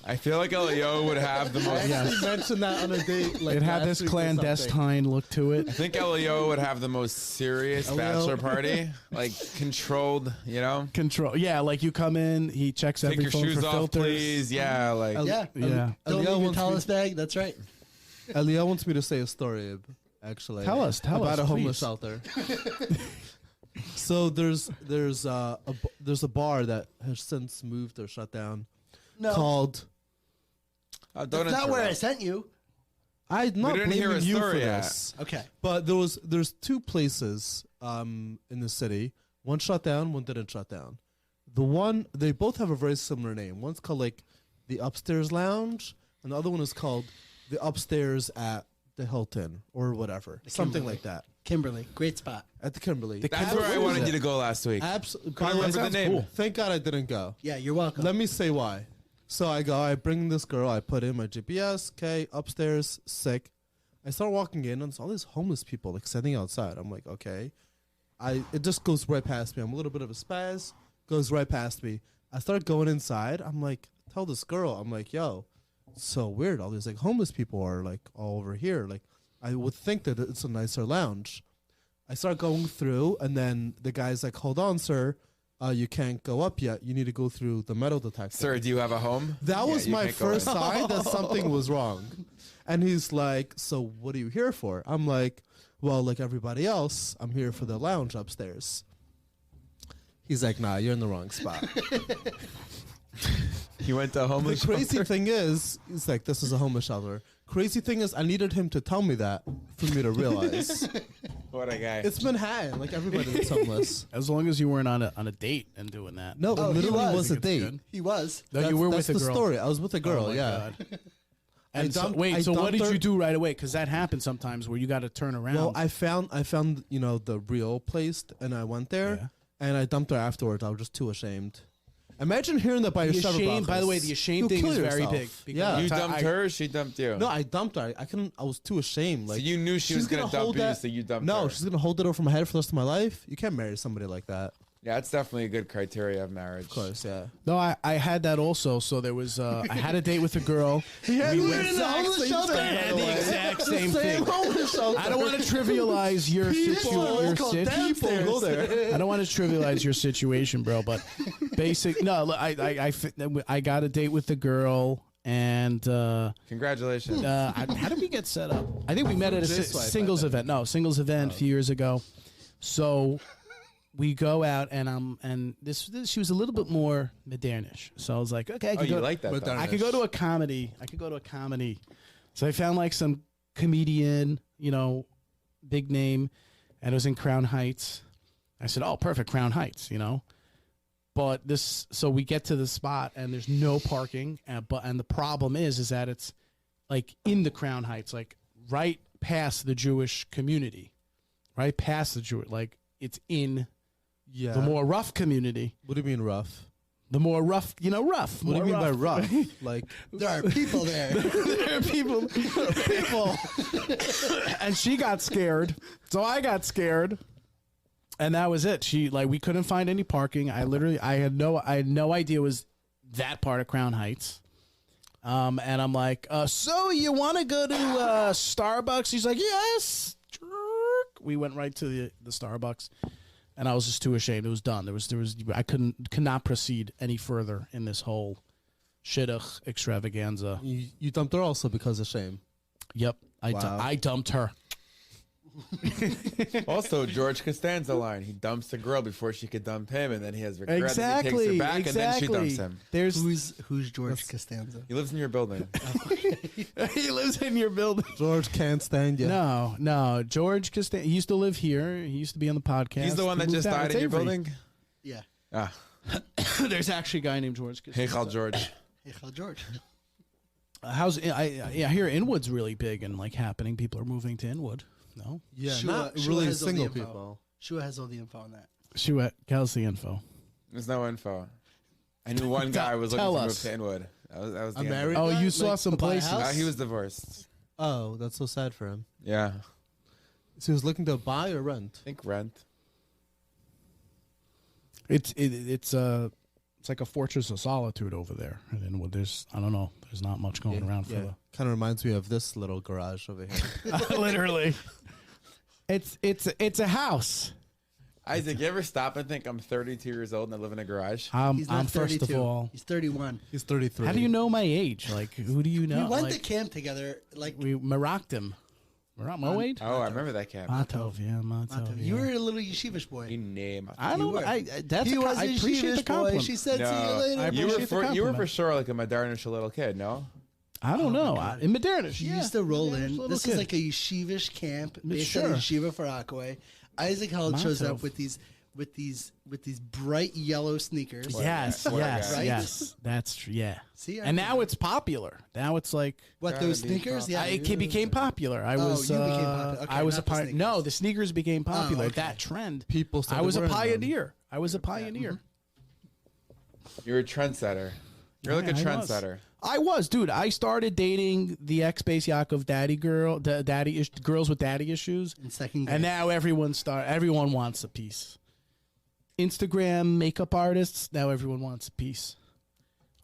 I feel like Eliyahu would have the most. He mentioned that on a date. Like It had last this week or something. clandestine look to I it. think Eliyahu would have the most serious Eliyahu- bachelor party, like controlled. You know, Control, yeah, like you come in, he checks take every your phone shoes for off, filters. please. Yeah, like Yeah. Yeah, Don't Eliyahu leave your wants me- tallest bag. That's right. Eliyahu wants me to say a story, actually. Tell us about a homeless please. shelter. So there's a bar that has since moved or shut down No, called. don't that's not where I interrupt. sent you. I'm not didn't hear blaming a you story for yet. this, Okay. but there's 2 places in the city. One shut down, one didn't shut down. They both have a very similar name. One's called like the Upstairs Lounge, and the other one is called the Upstairs at the Hilton or whatever, something Kimberly. like that. Kimberly, great spot. At the Kimberly. That's where I wanted you to go last week. Absolutely. remember the name. Thank God I didn't go. Yeah, you're welcome. Let me say why. So I go, I bring this girl, I put in my GPS, okay, upstairs, sick. I start walking in, and there's all these homeless people like sitting outside. I'm like, okay. It just goes right past me. I'm a little bit of a spaz, goes right past me. I start going inside. I'm like, tell this girl, I'm like, yo, it's so weird. All these like homeless people are like all over here. Like, I would think that it's a nicer lounge. I start going through, and then the guy's like, hold on, sir. you can't go up yet. You need to go through the metal detector. Sir, do you have a home? That was you my can't go first in. sign that something was wrong. And he's like, so what are you here for? I'm like, well, like everybody else, I'm here for the lounge upstairs. He's like, nah, you're in the wrong spot. You went to a homeless The crazy shelter? thing is, he's like, this is a homeless shelter. Crazy thing is, I needed him to tell me that for me to realize. What a guy. It's Manhattan, like everybody that's homeless. As long as you weren't on a date and doing that. No, Oh, it he literally was. was a I think it's date. good. He was. No, you were That's with a the girl. story. I was with a girl, Oh, my yeah. God. And so, dumped- wait, I so what dumped did her- you do right away? Because that happens sometimes where you got to turn around. Well, I found the real place, and I went there, Yeah. and I dumped her afterwards. I was just too ashamed. Imagine hearing that by the your ashamed, by the way, the ashamed thing is very big. because Yeah. You I- dumped her or she dumped you? No, I dumped her. I couldn't. I was too ashamed. So Like you knew she was she's going to dump hold you, that- so you dumped her. No, she's gonna hold it over my head for the rest of my life. You can't marry somebody like that. Yeah, that's definitely a good criteria of marriage. Of course, yeah. No, I had that also. So there was, I had a date with a girl. We went- were in the homeless shelter. I had the exact same thing. homeless shelter. I don't want to trivialize your situation. People go there. I don't want to trivialize your situation, bro. But I got a date with the girl, and Congratulations. how did we get set up? I think we met at a This way, singles event. No, singles event a few years ago. So we go out, and this she was a little bit more modernish. So I was like, okay, I Oh, could you go. like that, though. But I could go to a comedy. So I found like some comedian, big name, and it was in Crown Heights. I said, oh, perfect, Crown Heights, But so we get to the spot and there's no parking, and the problem is that it's like in the Crown Heights, like right past the Jewish community, right past the Jewish, like it's in Yeah. the more rough community. What do you mean rough? The more rough, rough. What do you mean by rough? Like There are people there. There are people, and she got scared, so I got scared, and that was it. We couldn't find any parking. I had no idea it was that part of Crown Heights. And I'm like, so you want to go to Starbucks? He's like, yes. We went right to the Starbucks. And I was just too ashamed. It was done. I could not proceed any further in this whole shidduch extravaganza. you dumped her also because of shame. Yep, Wow. I dumped her. Also, George Costanza line. He dumps the girl before she could dump him, and then he has regret. Exactly. He takes her back, exactly. and then she dumps him. There's Who's George Costanza? He lives in your building. he lives in your building. George can't stand you. No. George Costanza. He used to live here. He used to be on the podcast. He's the one that He just moved out. died It's in your Avery. building? Yeah. Ah. There's actually a guy named George Hey, Costanza. call George. Hey, Khal George. I hear Inwood's really big and like happening. People are moving to Inwood. No, Yeah, Shua- not Shua really has all the single info. people. Shua has all the info on that. Shua, how's the info? There's no info. I knew one guy was looking Tell to us. move to Inwood. That was the I'm end of married. it. Oh, guy? you saw Like, some to buy a places. house? He was divorced. Oh, that's so sad for him. Yeah. So he was looking to buy or rent. I think rent. It's like a fortress of solitude over there. And then there's not much going around for Kind of reminds me of this little garage over here. the literally. It's a house. Isaac, you ever stop and think I'm 32 years old and I live in a garage? He's not I'm first 32. of all. He's 31. He's 33. How do you know my age? Like, who do you know? We went Like, to camp together. Like we rocked him. Moed? Oh, I remember that camp. Matov, yeah, Matov. you Yeah. were a little yeshivish boy. He named. I don't. were. That's He a, was I a appreciate the yeshivish boy. compliment. She said, "See you No, later." I you were appreciate the for compliment. sure like a modernish little kid, no? I don't know. In Modernish, She yeah. used to roll Yeah, in. little This kid. is like a yeshivish camp based Sure. on yeshiva for Akaway. Isaac Held shows Matov. up with these bright yellow sneakers. Yes, What a yes, guy. Right? yes. That's true. Yeah. See, I And know. now it's popular. Now it's like What, Gotta those be sneakers? top. Yeah, it became popular. I Oh, was. you became popular. Okay, I was a not the pioneer. sneakers. No, the sneakers became popular. okay. That trend. People I started was a wearing them. pioneer. I was a pioneer. You're a trendsetter. You're like a Yeah, I was. trendsetter. I was, dude. I started dating the ex-base Yaakov daddy girl, girls with daddy issues, in second grade. and now everyone wants a piece. Instagram makeup artists, now everyone wants a piece.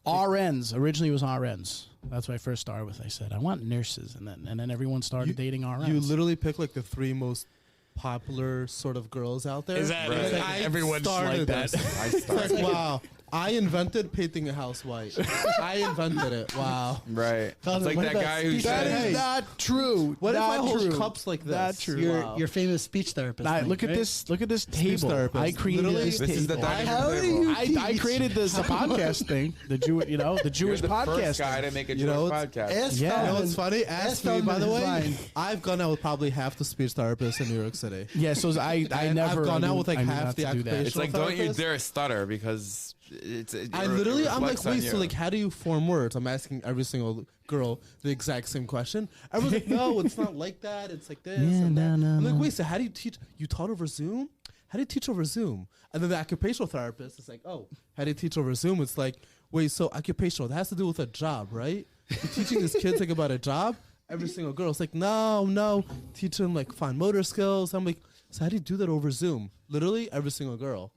RNs, originally it was RNs. That's what I first started with. I said I want nurses, and then everyone started dating RNs. You literally pick like the three most popular sort of girls out there. Is that Right. like, everyone's like that? I It's started. like, wow, I invented painting a house white. I invented it. Wow. Right. Father, It's like what that about guy who speech That said, is not true. What not if I hold true. cups like this? Not true. Your famous speech therapist. Nah, thing, look at right? this. Look at this table. therapist. I created Literally, this this is the table. dining How room do table. you- I created this podcast thing. The Jew, the You're Jewish the podcast. first guy thing. to make a You know, Jewish it's- podcast. Ask Yeah. You know Feldman- what's funny? Ask me, Feldman by the his way, line. I've gone out with probably half the speech therapists in New York City. Yeah, so I And never. I've gone I out knew- with like I knew half not the to do that. occupational It's like, don't you therapist. dare stutter because I'm like, reflects on wait, you. so like, how do you form words? I'm asking every single girl the exact same question. Everyone's like, no, it's not like that. It's like this. Yeah, and that. no, I'm like, no. wait, so how do you teach? You taught over Zoom? How do you teach over Zoom? And then the occupational therapist is like, oh, how do you teach over Zoom? It's like, wait, so occupational, that has to do with a job, right? You're teaching these kids like about a job? Every single girl's like, no, teach them like fine motor skills. I'm like, so how do you do that over Zoom? Literally every single girl.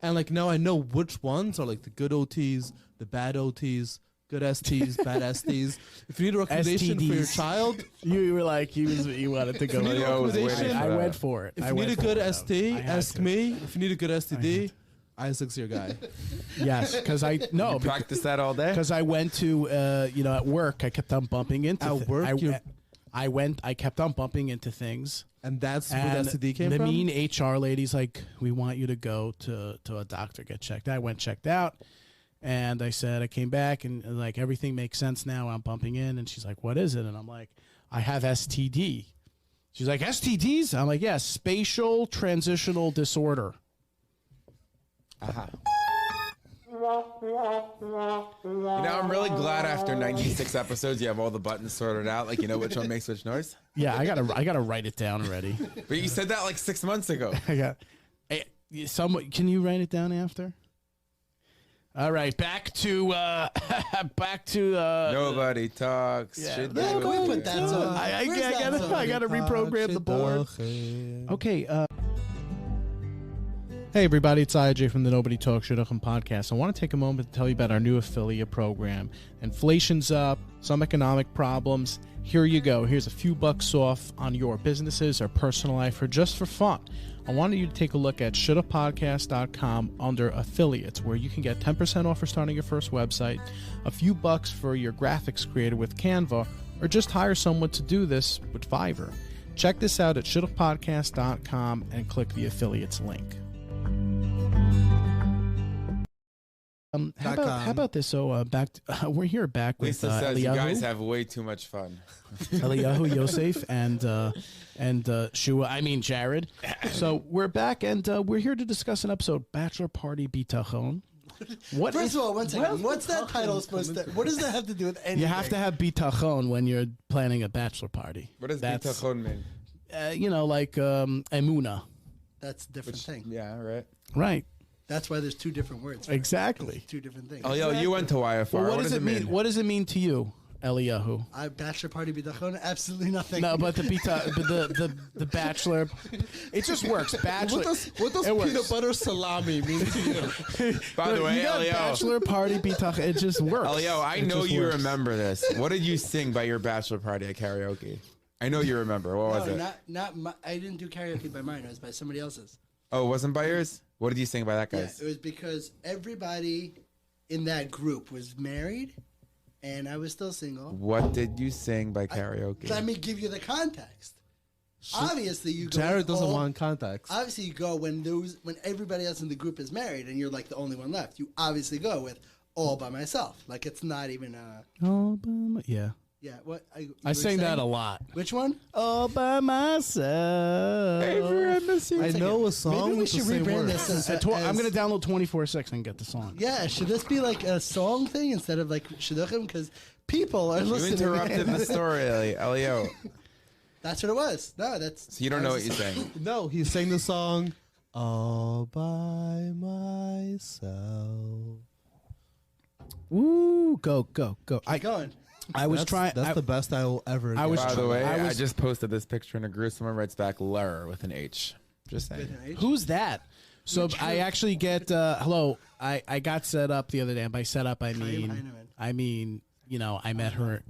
And like now I know which ones are like the good OTs, the bad OTs, good STs, bad STs. If you need a recommendation for your STDs. child, You were like, you wanted to go. need a Leo was waiting recommendation, for I that. went for it. if I you need went a for good it, though. ST, I had ask to. me. If you need a good STD, Isaac's your guy. Yes, because I no practice that all day. because I went to at work. I kept on bumping into At work, I kept on bumping into things. And that's where And the STD came the from? mean HR lady's like, we want you to go to a doctor, get checked. I went checked out, and I said I came back and like everything makes sense now. I'm bumping in, and she's like, what is it? And I'm like, I have STD. She's like, STDs? I'm like, yeah, spatial transitional disorder. I'm really glad after 96 episodes you have all the buttons sorted out. Like, you know which one makes which noise. Yeah, I gotta write it down already. But you said that like 6 months ago. I got. Can you write it down after? All right, back to Nobody talks. Yeah. Should Yeah, do go it. put that song. I gotta reprogram the board. Okay. Hey everybody, it's IJ from the Nobody Talks Shidduchim podcast. I want to take a moment to tell you about our new affiliate program. Inflation's up, some economic problems. Here you go. Here's a few bucks off on your businesses or personal life or just for fun. I wanted you to take a look at shidduchpodcast.com under affiliates, where you can get 10% off for starting your first website, a few bucks for your graphics created with Canva, or just hire someone to do this with Fiverr. Check this out at shidduchpodcast.com and click the affiliates link. How about this? So we're here back with Lisa says you guys Eliyahu, have way too much fun. Eliyahu, Yosef, and Shua. I mean Jared. So we're back, and we're here to discuss an episode, Bachelor Party Bitachon. First of all, one second. What's that title supposed to? What does that have to do with anything? You have to have Bitachon when you're planning a bachelor party. What does bitachon mean? Like emuna. That's a different thing. Yeah, right. Right. That's why there's two different words. Exactly. Two different things. Oh, yo, you went to YFR. Well, what does it mean? What does it mean to you, Eliyahu? Bachelor party bitachon? Absolutely nothing. No, but the bachelor, it just works. Bachelor. What does It works. peanut butter salami mean to you? By the way, you got Elio, bachelor party bitachon. It just works. Elio, I It know just you works. remember this. What did you sing by your bachelor party at karaoke? I know you remember. What was it? not my, I didn't do karaoke by mine. It was by somebody else's. Oh, it wasn't by yours? What did you sing by that Yeah, guy's? it was because everybody in that group was married, and I was still single. What did you sing by karaoke? Let me give you the context. Obviously, you go. Jared with doesn't all- want context. Obviously, you go when everybody else in the group is married, and you're like the only one left. You obviously go with all by myself. Like it's not even a. Yeah. Yeah. What you I were sang that saying? a lot. Which one? All by myself. I know a song Maybe we with the should same rebrand words. this. I'm going to download 24/6 and get the song. Yeah, should this be like a song thing instead of like shidduchim? Because people are You listening. interrupted the story, Elio. That's what it was. No, that's. So you don't know what you sang. No, he sang the song all by myself. Woo, go. Keep going. I was trying. That's the best I will ever get. I was By the way, I I was- just posted this picture in a group. Someone writes back "lur" with an H. Just saying. Who's that? So I actually get hello. I got set up the other day. And by set up, I mean, I met her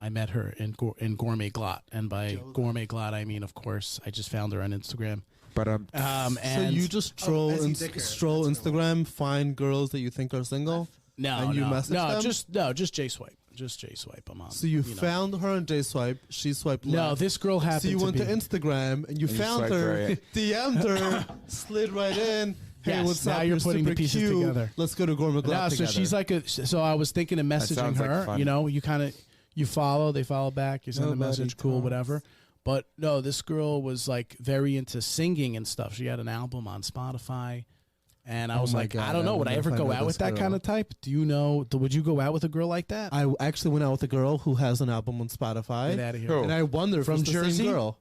I met her in Gourmet Glot, and by Gourmet Glot I mean, of course, I just found her on Instagram. But And so you just stroll Instagram, find girls that you think are single. no, you no, message no, them? just J Swipe, just J Swipe. I'm on. So you found her on J Swipe. She swiped left. No, this girl happened. So you went to to Instagram and you found swiped her, right. DM'd her, slid right in. Hey, Yes, what's now up? you're putting the super pieces cute. together. Let's go to Gourmet Glot No, so together. she's like so I was thinking of messaging sounds like her. fun. You know, you kind of you follow, they follow back, you send a Nobody message, cool, talks. whatever. But no, this girl was like very into singing and stuff. She had an album on Spotify, and I Oh was my like, God, I don't know, I would I wonder ever if I go know out with this that girl. kind of type? Do you know? Would you go out with a girl like that? I actually went out with a girl who has an album on Spotify. Get out of here. Who? And I wonder if From it's the Jersey? same girl.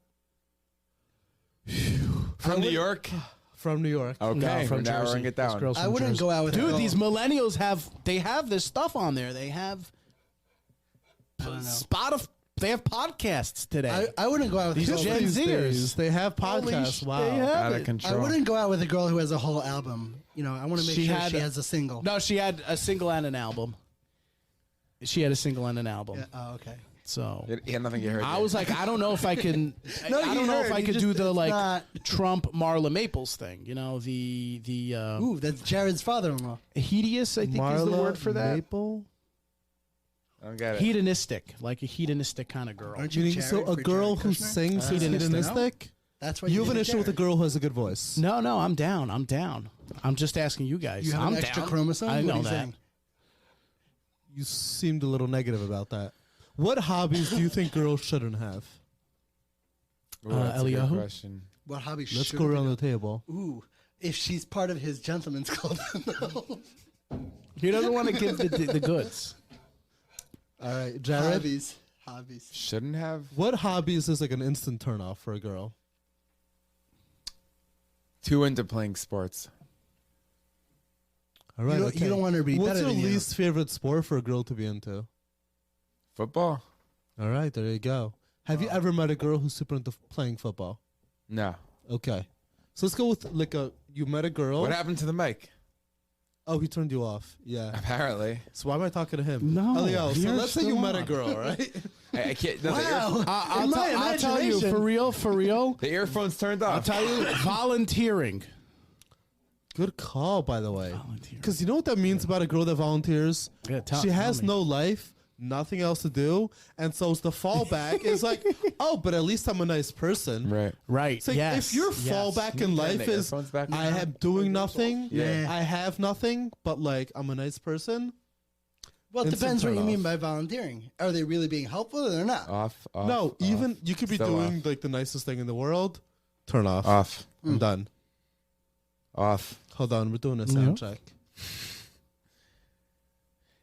from New York. From New York. Okay, No, from we're narrowing Jersey. it This down. girl's I from wouldn't Jersey. go out with a Dude, girl. these millennials have this stuff on there. They have Spotify. They have podcasts today. I wouldn't go out with These a girl. Gen These Zers. days, they have Holy podcasts. Wow. they have Out it. of control. I wouldn't go out with a girl who has a whole album. You know, I want to make She sure had she a- has a single. No, she had a single and an album. She had a single and an album. Yeah, oh, okay. So He had nothing you heard. I was like, I don't know if I can. No, I you don't know if heard. I You could just- do the it's like not- Trump Marla Maples thing. You know, the Ooh, that's Jared's father-in-law. hideous. I think is the Marla word for that. Maple? I don't get it. Hedonistic, like a hedonistic kind of girl. Aren't You you think Jared so? A for girl Jared who Kushner? sings is Hedonistic. hedonistic? That's why You have an dated issue with a Jared. girl who has a good voice. No, no, I'm down. I'm down. I'm just asking you guys. You have I'm an extra down. chromosome? I What know are you that. saying? You seemed a little negative about that. What hobbies do you think girls shouldn't have? Ooh, that's a good Eliyahu? question. What hobby Let's should go we around do? the table. Ooh, if she's part of his gentleman's club. No. He doesn't want to give the goods. All right, Jared. Hobbies. Shouldn't have. What hobbies is like an instant turnoff for a girl? Too into playing sports. All right, You don't want her to be What's better your than you. least favorite sport for a girl to be into? Football? All right, there you go. Have you ever met a girl who's super into playing football? No. Okay, so let's go with like you met a girl. What happened to the mic? Oh, he turned you off. Yeah. Apparently. So why am I talking to him? No, Eliyahu, so you're let's say you still met a on. girl, right? I can't. No, Wow. I'll In my tell you imagination- for real. The earphones turned I'll off. tell you, volunteering. Good call, by the way. Volunteer. Because you know what that means about a girl that volunteers? Yeah, She has me. no life, nothing else to do, and so the fallback is like, oh, but at least I'm a nice person. Right. Right. It's like, yes. if your yes. fallback Can you in turn life the is earphones back I on? am doing nothing, Yeah. I have nothing, but like I'm a nice person. Well, it Instant depends what you turn mean off. by volunteering. Are they really being helpful or they're not? Off. No, off, even you could be Still doing off. like the nicest thing in the world. Turn off. Off. I'm done. Off. Hold on, we're doing a sound check.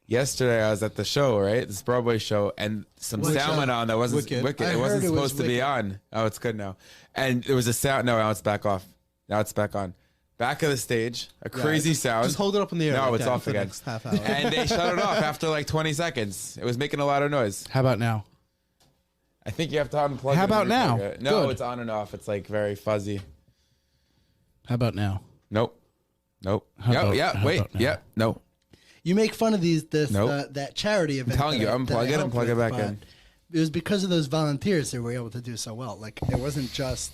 Yesterday I was at the show, right? This Broadway show, and some What sound show? went on that wasn't Wicked. wicked. I It wasn't heard it was supposed to be Wicked. on. Oh, it's good now. And there was a sound. No, now it's back off. Now it's back on. Back of the stage, a crazy sound. Just hold it up in the air. No, like it's that off for the again. next half hour. And they shut it off after like 20 seconds. It was making a lot of noise. How about now? I think you have to unplug it. How and about now? replug it. No, Good. it's on and off. It's like very fuzzy. How about now? Nope. Nope. How about- yeah. how Wait. about now? Yeah. No. You make fun of Nope. that charity event. telling you, that I- unplug that I it and helped plug it with, back but in. It was because of those volunteers they were able to do so well. Like it wasn't just.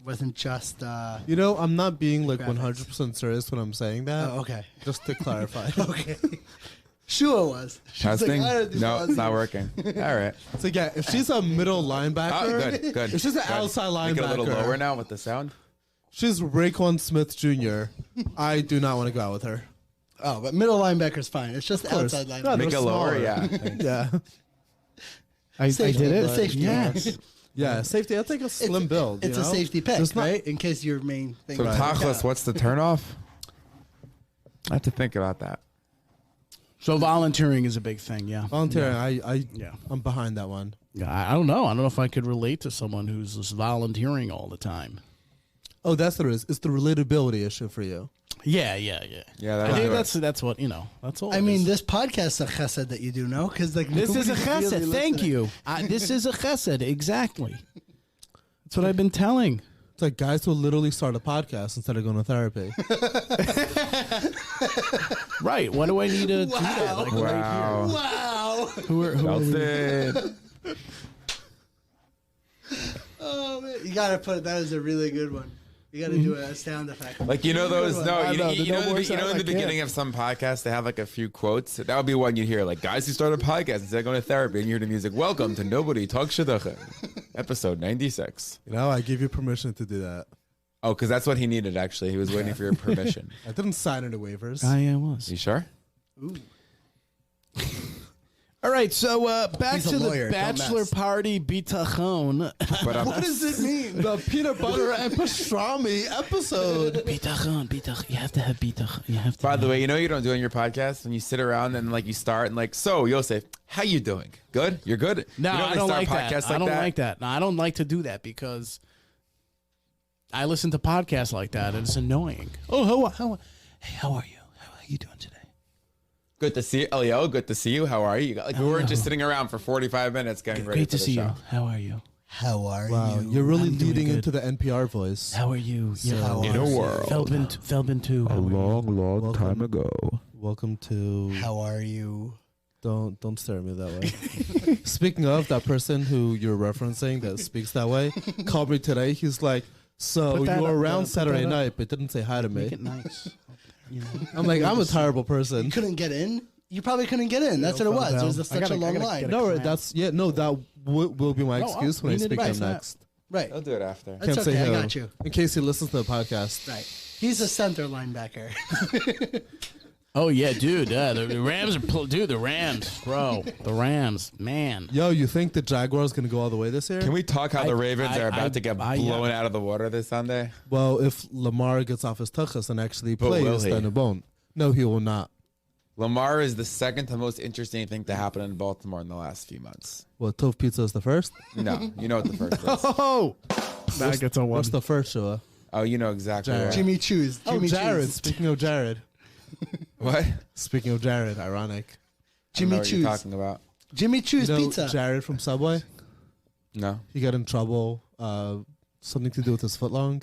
You know, I'm not being like Graphics. 100% serious when I'm saying that. Oh, okay. Just to clarify. Okay. Shua was. She was like, Testing. I don't do No, it's not volunteers. working. All right. So yeah, if she's a middle linebacker, Oh, good. Good. if she's an Good. outside Make it a little linebacker, lower now with the sound. she's Raekwon Smith Jr. I do not want to go out with her. Oh, but middle linebacker's fine. It's just course. outside No, linebacker. they're Make it lower. smaller. Yeah. Yeah, I Safety, did it. the safety. Yes. yeah. Safety. That's like a slim build. It's you a know? safety pick, There's not- right? In case your main thing. So doesn't work Tachlis, out. what's the turnoff? I have to think about that. So volunteering is a big thing. Yeah. Volunteering. Yeah. I'm behind that one. Yeah, I don't know. I don't know if I could relate to someone who's just volunteering all the time. Oh, that's what it is. It's the relatability issue for you. Yeah. Yeah, I that's think that's what that's all. I it mean, is. this podcast is a chesed that you do, no? Because like This is a nobody's really chesed. Thank listening. you. This is a chesed. Exactly. That's what I've been telling. It's like guys who literally start a podcast instead of going to therapy. Right. What do I need to do that? Like, Wow. Wow. Who are we? Oh man, you gotta put that as a really good one. You gotta do a sound effect. Like you know those I no know, you the know no more in sound the like beginning it. of some podcasts they have like a few quotes. That would be one you'd hear, like guys who start a podcast instead of going to therapy, and you hear the music. Welcome to Nobody Talks Shidduchim, episode 96. You know, I give you permission to do that. Oh, because that's what he needed. Actually, he was waiting for your permission. I didn't sign any waivers. I was. You sure? Ooh. All right, so back He's a to lawyer, the don't bachelor mess. party Bitachon. But What does it mean? The peanut butter and pastrami episode. Bitachon. You have to have Bitachon. You have to. by the way, you know you don't do on your podcast when you sit around and like you start and like, so Yosef, how you doing? Good? You're good? No, you I don't start like that. podcasts I don't like that. No, I don't like to do that because I listen to podcasts like that and it's annoying. Oh, how are you? How are you doing today? Good to see you, Eliyahu. Good to see you. How are you? You got, like we weren't just sitting around for 45 minutes getting ready Great for to the see show. you. How are you? How are Wow, you? you're really I'm doing leading good. into the NPR voice. How are you? How In are a you? world. Feldman 2. How are you? long time ago. Welcome to. How are you? Don't stare at me that way. Speaking of that person who you're referencing that speaks that way, called me today. He's like, so Put that you were up, around put Saturday that up. night, but didn't say hi to me. Make it nice. You know? I'm like, I'm a terrible person. You couldn't get in. You probably couldn't get in. That's what it was. There was such a long line. No, that's that will be my No, excuse when I we need speak to to him buy that. next. Right. I'll do it after. That's Can't say okay. I hello. got you. In case he listens to the podcast. Right. He's a center linebacker. Oh yeah, dude. The Rams are the Rams, bro. The Rams, man. Yo, you think the Jaguars gonna go all the way this year? Can we talk how the Ravens are about to get yeah. blown out of the water this Sunday? Well, if Lamar gets off his tuchus and actually But will plays, he? then it won't. No, he will not. Lamar is the second to most interesting thing to happen in Baltimore in the last few months. Well, Tove Pizza is the first. No, you know what the first is. Oh, that gets a one. What's the first, Shua? Oh, you know exactly Jared. right. Jimmy Choos. Jimmy Jared. Choos. Speaking of Jared. What? Speaking of Jared, ironic. I don't know Jimmy what you're Choos. talking about. Jimmy Choos You know Pizza. Jared from Subway? No. He got in trouble. Something to do with his footlong.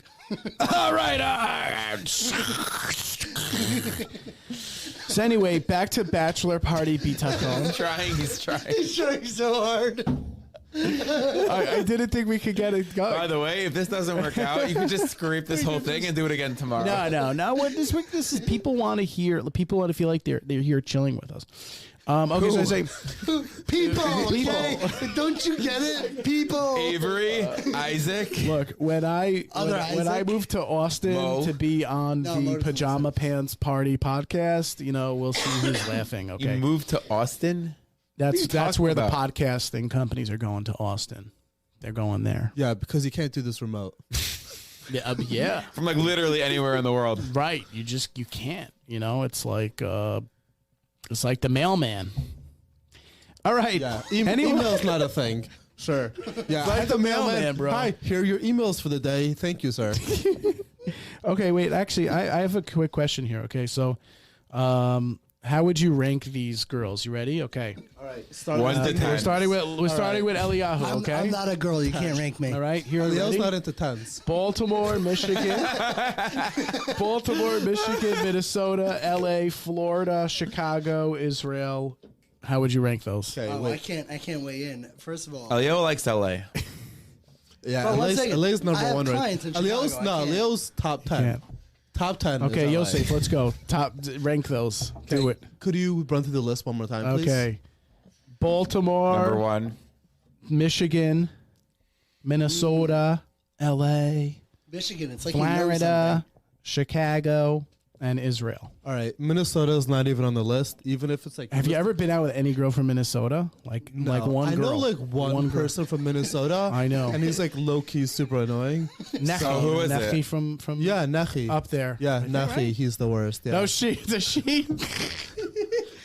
All right. So anyway, back to bachelor party Bitachon. He's trying. He's trying so hard. I didn't think we could get it By going. the way, if this doesn't work out, you can just scrape this whole thing and do it again tomorrow. No. What this is people want to hear. People want to feel like they're here chilling with us. Okay, so I say People. Okay? Don't you get it? People. Avery, Isaac. look, when I Isaac? moved to Austin Mo. to be on No, the Mo's Pajama Pants Party podcast, we'll see who's laughing. You Okay, moved to Austin? What are you that's talking where about? the podcasting companies are going to Austin. They're going there. Yeah, because you can't do this remote. Yeah, yeah, From like literally anywhere in the world. right. You can't. It's like the mailman. All right. Yeah, Anyway. email's not a thing. Sure. Yeah, like hi, the mailman, bro. Hi, here are your emails for the day. Thank you, sir. Okay, wait. Actually, I have a quick question here. Okay, so, how would you rank these girls? You ready? Okay. All right. 1 to 10. We're starting with Eliyahu. Okay. I'm not a girl. You can't rank me. All right. Here. Leo's Ready? not into tens. Baltimore, Michigan, Minnesota, LA, Florida, Chicago, Israel. How would you rank those? Okay, Oh, wait. I can't weigh in. First of all, Eliyahu likes LA. Yeah, But one second. Leo's I number have one. Right? clients in Leo's Chicago. I can't. Leo's top 10. Can't. Top 10. Okay, is LA. Yosef, let's go. Rank those. Do it. Could you run through the list one more time, please? Okay. Baltimore, Number 1. Michigan, Minnesota, LA, Michigan. It's like you know Florida, Chicago, and Israel. All right, Minnesota's not even on the list, even if it's like. Have you ever been out with any girl from Minnesota? Like one I girl. know like one girl. person from Minnesota. I know. and he's like low key super annoying. Nechi. So who is Nechi it? from Yeah, Nachi. up there. Yeah, Nachi. He's the worst. Yeah. No, she. The she.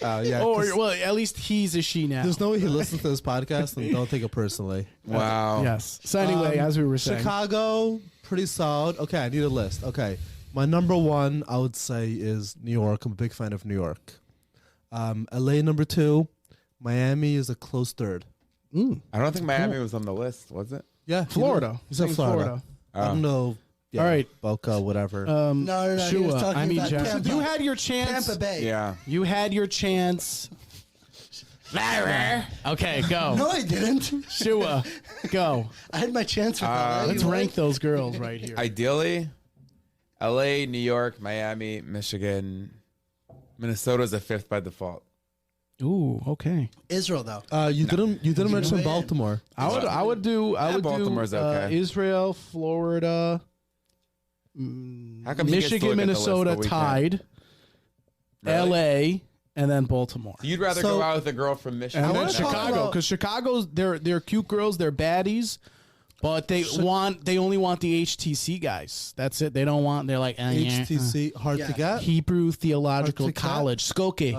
Yeah. Or 'cause well, at least he's a she now. there's no way he listens to this podcast and don't take it personally. Wow. Yes. So anyway, as we were saying, Chicago, pretty solid. Okay, I need a list. Okay, my number one, I would say, is New York. I'm a big fan of New York. LA number 2. Miami is a close third. I don't think Miami was on the list, was it? Yeah, Florida. You said Saying Florida. I don't know. Yeah, All right. Boca, whatever. No. He was Shua, talking about Jackson, Tampa. you had your chance. Tampa Bay. Yeah. You had your chance. Okay, go. No, I didn't. Shua, go. I had my chance with LA. Let's rank those girls right here. Ideally, LA, New York, Miami, Michigan, Minnesota's a fifth by default. Ooh, okay. Israel, though. You didn't mention win. Baltimore. I would do Baltimore's okay. Israel, Florida, How come he gets to Michigan, look at the list, Minnesota but we can't? tied, Really? LA, and then Baltimore. You'd rather So- go out with a girl from Michigan. And then wanna talk Chicago, about- because Chicago's they're cute girls, they're baddies, but they only want the HTC guys. That's it. They don't want. They're like HTC, hard to get. Hebrew Theological Hard to get? College, Skokie.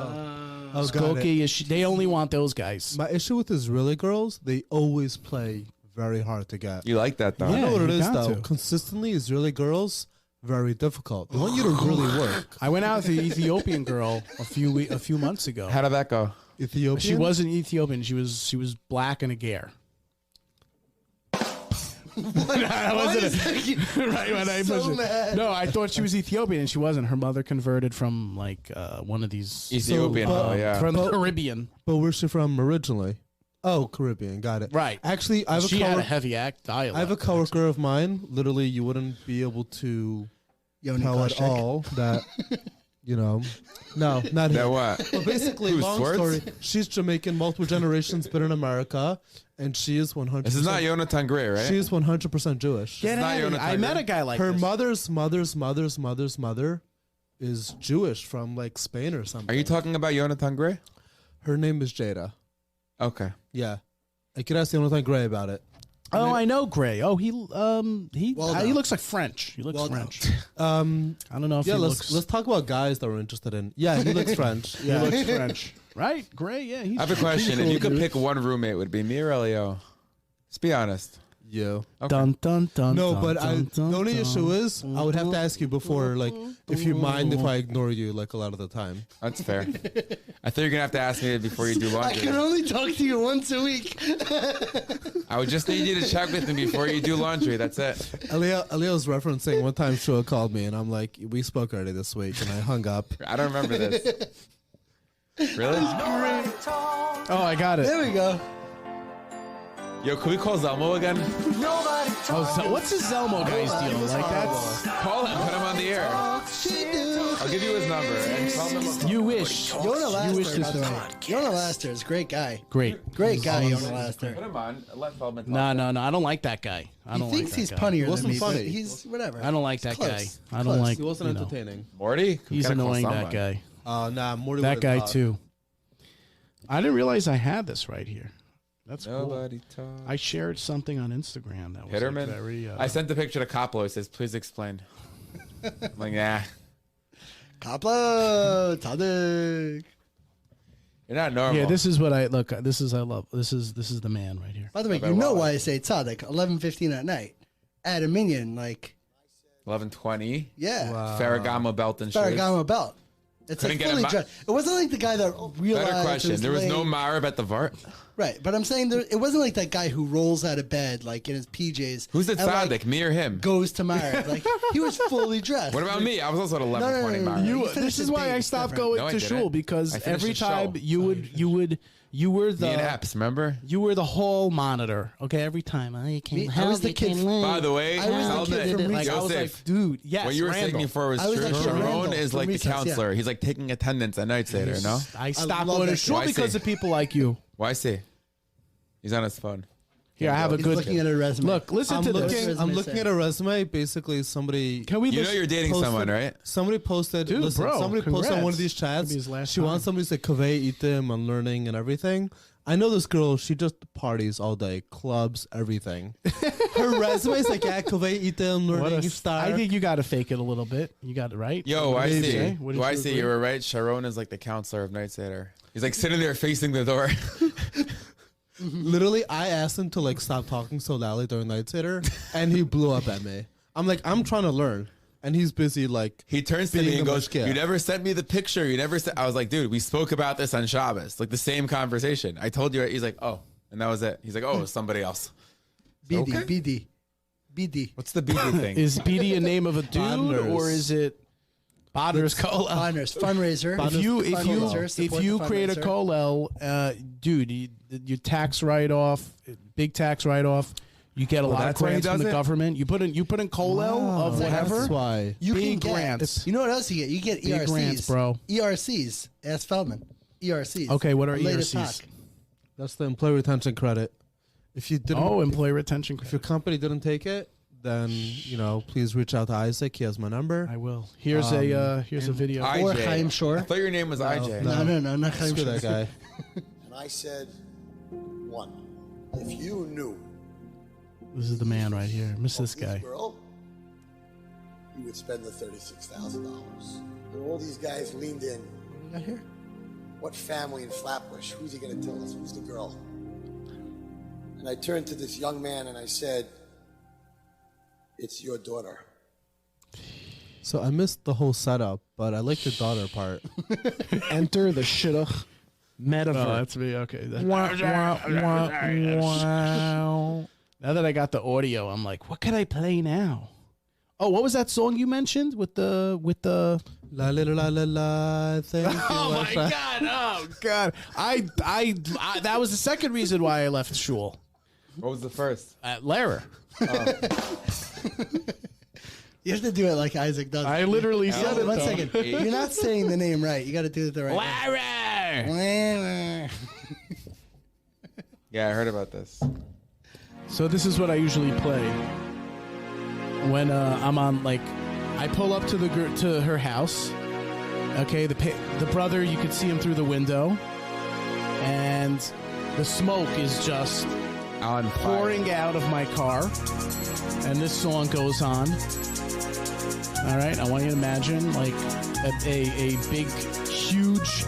Oh, got Skokie it. is. They only want those guys. My issue with Israeli girls, they always play very hard to get. You like that though? I know what you it is got though. to. Consistently, Israeli girls very difficult. They want you to really work. I went out with the Ethiopian girl a few months ago. How did that go? Ethiopian. She wasn't Ethiopian. She was black and a gayer. Why is that- Right when I So pushed it. mad. No, I thought she was Ethiopian, and she wasn't. Her mother converted from like one of these Ethiopian. So, yeah. from the Caribbean. But where's she from originally? Oh, Caribbean. Got it. Right. Actually, I have She a had a coworker. heavy dialect. I have a coworker of mine. Literally, you wouldn't be able to Yoni tell at Koshek. all that. No, not That him. what? But basically, Who, long Swartz? story. She's Jamaican, multiple generations, been in America, and she is 100%. This is not Jonathan Gray, right? She is 100% Jewish. Get not out of here. Jonathan I met Gray. a guy like Her this. mother's mother is Jewish from like Spain or something. Are you talking about Jonathan Gray? Her name is Jada. Okay. Yeah, I could ask Jonathan Gray about it. Oh, I know Gray. Oh, he done. looks like French. He looks Well done. French. Yeah, I don't know if he looks. let's talk about guys that we're interested in. Yeah, he looks French. He Yeah, looks French, right? Gray. Yeah, he's. I have a question. If you could dude. pick one roommate, would it be me or Elio? Let's be honest. you. Okay. Dun dun dun. No, dun, but dun, dun, the only dun. issue is I would have to ask you before, like, if you mind if I ignore you, like, a lot of the time. That's fair. I thought you were gonna have to ask me before you do I laundry. can only talk to you once a week. I would just need you to check with me before you do laundry. That's it. Leo's referencing one time Shua called me, and I'm like, we spoke already this week, and I hung up. I don't remember this. Really? Oh, I got it. There we go. Yo, can we call Zelmo again? Oh, so what's the Zelmo guy's deal? Like that's Call him. Put him on the air. I'll give you his number and tell him. you wish. Yona You wish Laster, this by the was way. Yona Laster is a great guy. great. Great guy, Yona Put Laster. him on. Let Feldman talk. No. I don't like that guy. I He don't thinks like he's that guy. punnier than wasn't me, funny. but he's whatever. I don't like that Close. guy. I don't Close. like. He wasn't you know, entertaining. Morty? We He's gotta call annoying. That someone. guy. Nah, Morty That would've guy talked. too. I didn't realize I had this right here. That's cool. Nobody talk. I shared something on Instagram that was Hitterman? like very. I sent the picture to Koplo. He says, please explain. I'm like, nah. Kapla, Tadek. You're not normal. Yeah, this is what I look. This is I love. This is the man right here. By the way, you know why I say Tzaddik, 11:15 at night. Add a minion, like, 11:20. yeah, Ferragamo belt and shoes. Ferragamo belt. It's Couldn't like get a fully ma- dressed. It wasn't like the guy that realized. Better question. It was There was no late. Marib at the Vart. Right, but I'm saying it wasn't like that guy who rolls out of bed like in his PJs. Who's the and, like, tzaddik, me or him? Goes to Marib. Like he was fully dressed. What about me? I was also at 11:20 no, Marib. You You, finished this is his why I baby, stopped different. going No, I to didn't. shul because I finished every the show. time you were Me and the Epps, remember? you were the hall monitor. Okay, every time you came. Me- I was the kid- By the way, I was the Feldman, kid from like, I was like, Yosef, dude, yes. what you were Randall. saying before was I was true. like Sharon Randall is from like the Recess, counselor. He's like taking attendance at Night Seder, no? I stopped love going to that shul kid. because Why of people like you. Why see? He's on his phone. Here, I have a He's good. looking at a resume. Look, listen to this. resume I'm looking say? at a resume. Basically, somebody. Can we? You know listen- you're dating posted- someone, right? Somebody posted. Dude, listen, bro, somebody posted on one of congrats. these chats. Could be his last She wants time. somebody to kaveh itim on learning and everything. I know this girl. She just parties all day, clubs, everything. Her resume is like, yeah, kaveh itim, What learning a- star. I think you got to fake it a little bit. You got it right. Yo, I did you see. say? What did I you see. agree? You were right. Sharon is like the counselor of Night Seder. He's like sitting there facing the door. Literally, I asked him to like stop talking so loudly during Night Seder, and he blew up at me. I'm like, I'm trying to learn, and he's busy like. He turns to Being me and a goes, mashkia. "You never sent me the picture. You never sent." I was like, "Dude, we spoke about this on Shabbos, like the same conversation. I told you." He's like, "Oh," and that was it. He's like, "Oh, it was somebody else." BD, BD. BD. What's the BD thing? Is BD a name of a dude Bodners. or is it Bodners Kollel? Boners, fundraiser. If you create a Kollel, dude, you tax write off, big tax write off. You get a lot of that's why he grants from does the it? government. You put in Kollel of whatever. That's why. You Big can get grants. You know what else you get? You get Big ERCs, grants, bro. ERCs. Ask Feldman. ERCs. Okay, what are Latest ERCs? talk. That's the employee retention credit. If you didn't, Employee retention. if your company didn't take it, then please reach out to Isaac. He has my number. I will. Here's a video. Or IJ. Chaim Shore. I thought your name was IJ. No, not Chaim Screw Shore. that guy. And I said, one, if you knew This is the man right here. Miss this this guy. girl, you would spend the $36,000. And all these guys leaned in. What we got here? What family in Flatbush? Who's he going to tell us? Who's the girl? And I turned to this young man and I said, it's your daughter. So I missed the whole setup, but I like the daughter part. Enter the shidduch metaphor. Oh, that's me. Okay. Now that I got the audio, I'm like, what can I play now? Oh, what was that song you mentioned with the La la la la la. Thank you. Oh my god! Oh god! I that was the second reason why I left shul. What was the first? At Lara. You have to do it like Isaac does. I literally said it. One though. second. You're not saying the name right. You got to do it the right Lara. way. Yeah, I heard about this. So this is what I usually play when I'm on, like, I pull up to to her house. Okay, the brother, you could see him through the window, and the smoke is just On pouring out of my car, and this song goes on. All right, I want you to imagine like a big, huge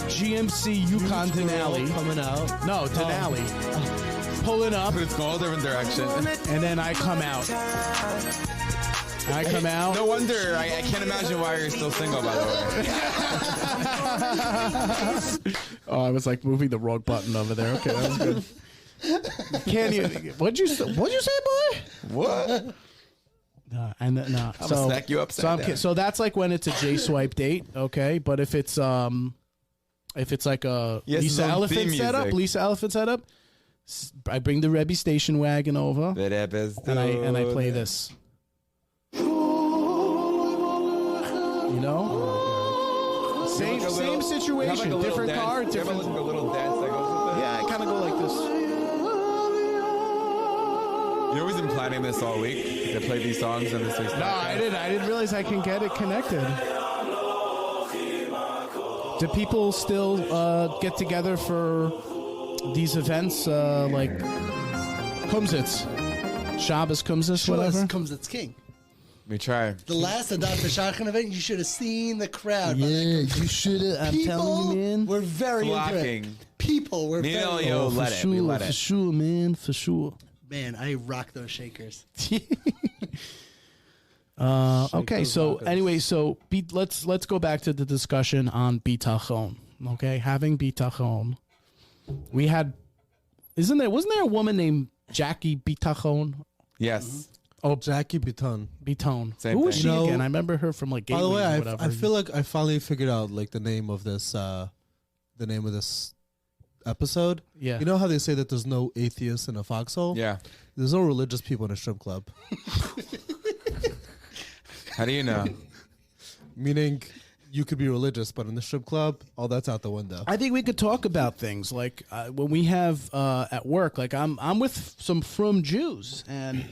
GMC Yukon Denali coming out. No, Denali. Pulling up, It's going a different direction. and then I come out. No wonder. I can't imagine why you're still single, by the way. Oh, I was like moving the wrong button over there. Okay, that was good. Can you? What'd you say, boy? What? No. I'm gonna smack you upside down. So that's like when it's a J swipe date, okay. But if it's like a Yes, Lisa some Elephant theme setup, music. I bring the Rebbe station wagon over, The Rebbe's and I play this. You know, same situation, different car, different. A little dance that goes with it. Yeah, I kind of go like this. You know, we've been planning this all week to play these songs and this week's No, I didn't realize I can get it connected. Do people still get together for these events like Kumsitz, Shabbos Kumsitz, whatever? Comes its king. We try. The last Adat Shachan event, you should have seen the crowd. Yeah, you should have. I'm telling you, man. We're very into Flocking. it. People were Me and very Eliyahu for let it. sure, We let for it. sure, man, for sure. Man, I rock those shakers. Okay, so anyway, let's go back to the discussion on Bitachon. Okay, having Bitachon, we had, wasn't there a woman named Jackie Bitachon? Yes. Oh, Jackie Bitachon. Bitone. Same Who was she thing. You know, again? I remember her from like. By the way, Gateway or whatever. I feel like I finally figured out like the name of this episode. Yeah. You know how they say that there's no atheists in a foxhole? Yeah. There's no religious people in a strip club. How do you know? Meaning you could be religious, but in the strip club, all that's out the window. I think we could talk about things like when we have at work. Like I'm with some frum Jews, and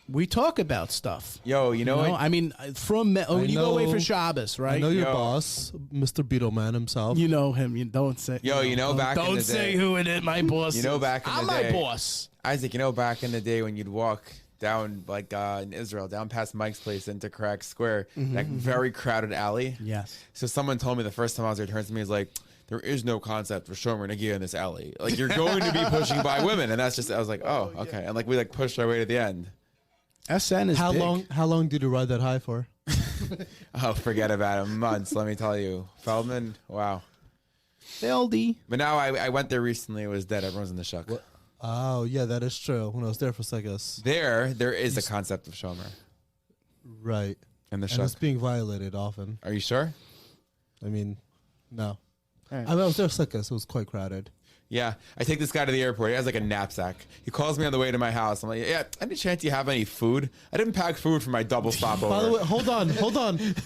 we talk about stuff. Yo, you know what? I mean, when you go away for Shabbos, right? I know your Yo. boss, Mr. Beetleman himself. You know him. You don't say. Yo, you know back in Don't the say day. who it is. My boss. You know is. back in the I'm day. my boss. Isaac, you know back in the day when you'd walk down like in Israel, down past Mike's place into Crack Square, that very crowded alley. Yes. So someone told me the first time I was there, turns to me, is like, there is no concept for Shomer Nagia in this alley. Like you're going to be pushing by women, and that's just I was like, oh, okay, and like we like pushed our way to the end. SN is How big. long did you ride that high for? Oh, forget about it. Months, let me tell you. Feldman, wow. LD. But now I went there recently. It was dead. Everyone's in the shuck. Oh, yeah, that is true. When I was there for Segas. There is a concept of shomer. Right. And it's being violated often. Are you sure? I mean, no. Right. I was there for Segas. It was quite crowded. Yeah, I take this guy to the airport. He has like a knapsack. He calls me on the way to my house. I'm like, yeah, any chance you have any food? I didn't pack food for my double stopover. By the way,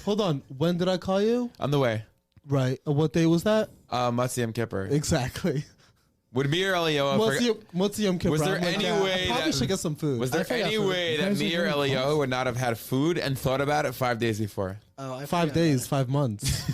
hold on. When did I call you? On the way. Right. What day was that? Motzi Yom Kippur. Exactly. Would me or Eliyahu? Motzi Yom Kippur. Was there any way I probably that should get some food. Was there any way that me or Eliyahu would not have had food and thought about it 5 days before? Oh, 5 days, 5 months.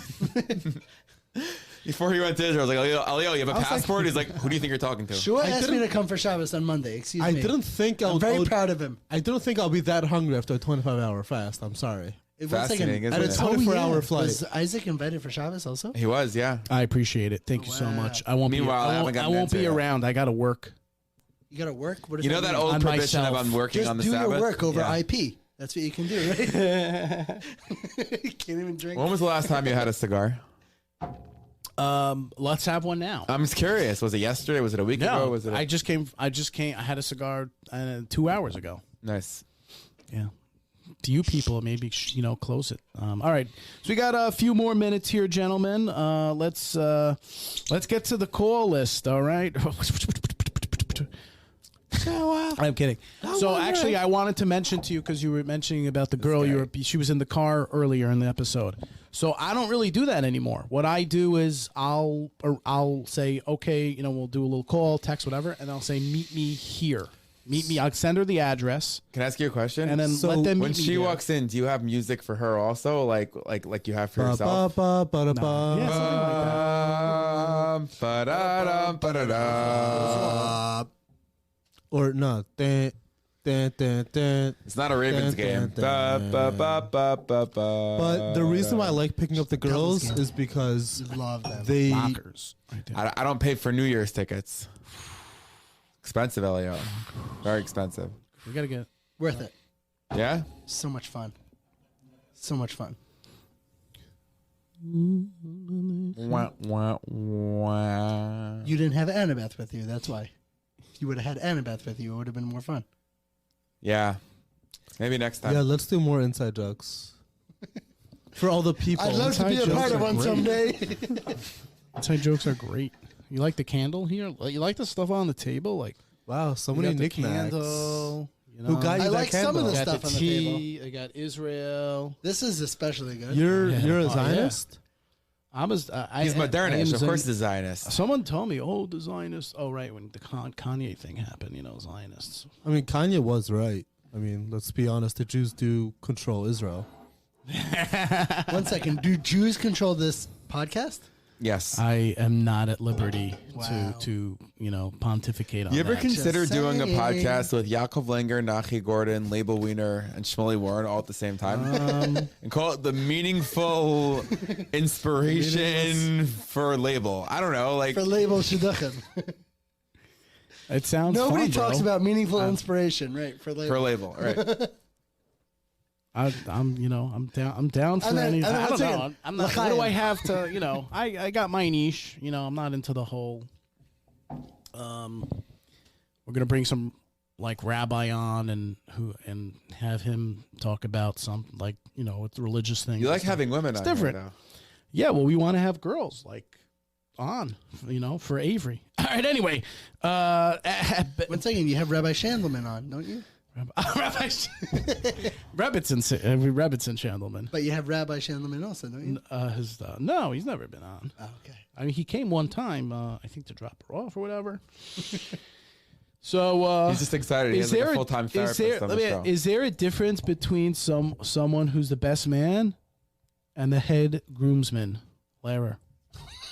Before he went to Israel, I was like, Eliyahu, you have a passport? He's like, who do you think you're talking to? Shua asked me to come for Shabbos on Monday. Excuse me. I didn't think I'm very proud of him. I didn't think I'll be that hungry after a 25-hour fast. I'm sorry. Fascinating, isn't at a 24-hour flight. Was Isaac invited for Shabbos also? He was, yeah. I appreciate it. Thank you so much. I won't Meanwhile, I won't be around. I got to work. You got to work? What does You know that mean? old On prohibition myself. of I'm working Just on the do Sabbath? your work over Yeah. IP. That's what you can do, right? You can't even drink. When was the last time you had a cigar? Let's have one now. I'm just curious. Was it yesterday? Was it a week ago? No, Was it? I just came. I had a cigar 2 hours ago. Nice. Yeah. To you people, maybe close it. All right, so we got a few more minutes here, gentlemen. Let's get to the call list. All right. I'm kidding. So actually, I wanted to mention to you because you were mentioning about the girl. She was in the car earlier in the episode. So I don't really do that anymore. What I do is I'll say, okay, we'll do a little call, text, whatever, and I'll say, meet me here. Meet me. I'll send her the address. Can I ask you a question? And then let them meet when me she there. walks in, do you have music for her also, like you have for yourself? Yeah, something like that. Or no. It's not a Ravens game. But the reason why I like picking up the girls is because Love them. they Lockers. Right there. I don't pay for New Year's tickets. Expensive, Elio. Very expensive. We gotta get. Worth it. Yeah? So much fun. So much fun. Wah, wah, wah. You didn't have Annabeth with you. That's why. If you would have had Annabeth with you, it would have been more fun. Yeah. Maybe next time. Yeah, let's do more inside jokes. For all the people. I'd love to be a Inside part jokes of are one great. someday. Inside jokes are great. You like the candle here? You like the stuff on the table? Like Wow, so you many got the knicknacks. candle, Who got you I that like some candle? of the got stuff the on the tea. I got Israel. This is especially good. You're a yeah. Zionist? He's modernist. Of course, the Zionist. Someone told me, the Zionists. Oh, right, when the Kanye thing happened, Zionists. I mean, Kanye was right. I mean, let's be honest. The Jews do control Israel. 1 second. Do Jews control this podcast? Yes. I am not at liberty Wow. to pontificate on You ever that. consider Just doing a saying. podcast with Yaakov Langer, Nachi Gordon, Label Wiener, and Shmuley Warren all at the same time? And call it the meaningful inspiration for Label. I don't know. Like, For label shidduchim. It sounds Nobody fun, talks bro. about meaningful inspiration, right? For label. for Label, right? I'm down for And then- anything. and then I don't once know. again, I'm not. What do I have to? I got my niche. I'm not into the whole. We're gonna bring some rabbi on and have him talk about some with religious things. You like and stuff. having women It's on here, different. though. Yeah, well, we want to have girls on, for Avery. All right. Anyway, 1 second. You have Rabbi Shandleman on, don't you? Rabbi Rebbitzin Shandelman. But you have Rabbi Shandleman also, don't you? No, he's never been on. Oh, okay. I mean, he came one time, I think, to drop her off or whatever. So He's just excited. He has a full-time therapist on the show. Is there a difference between someone who's the best man and the head groomsman, Lara?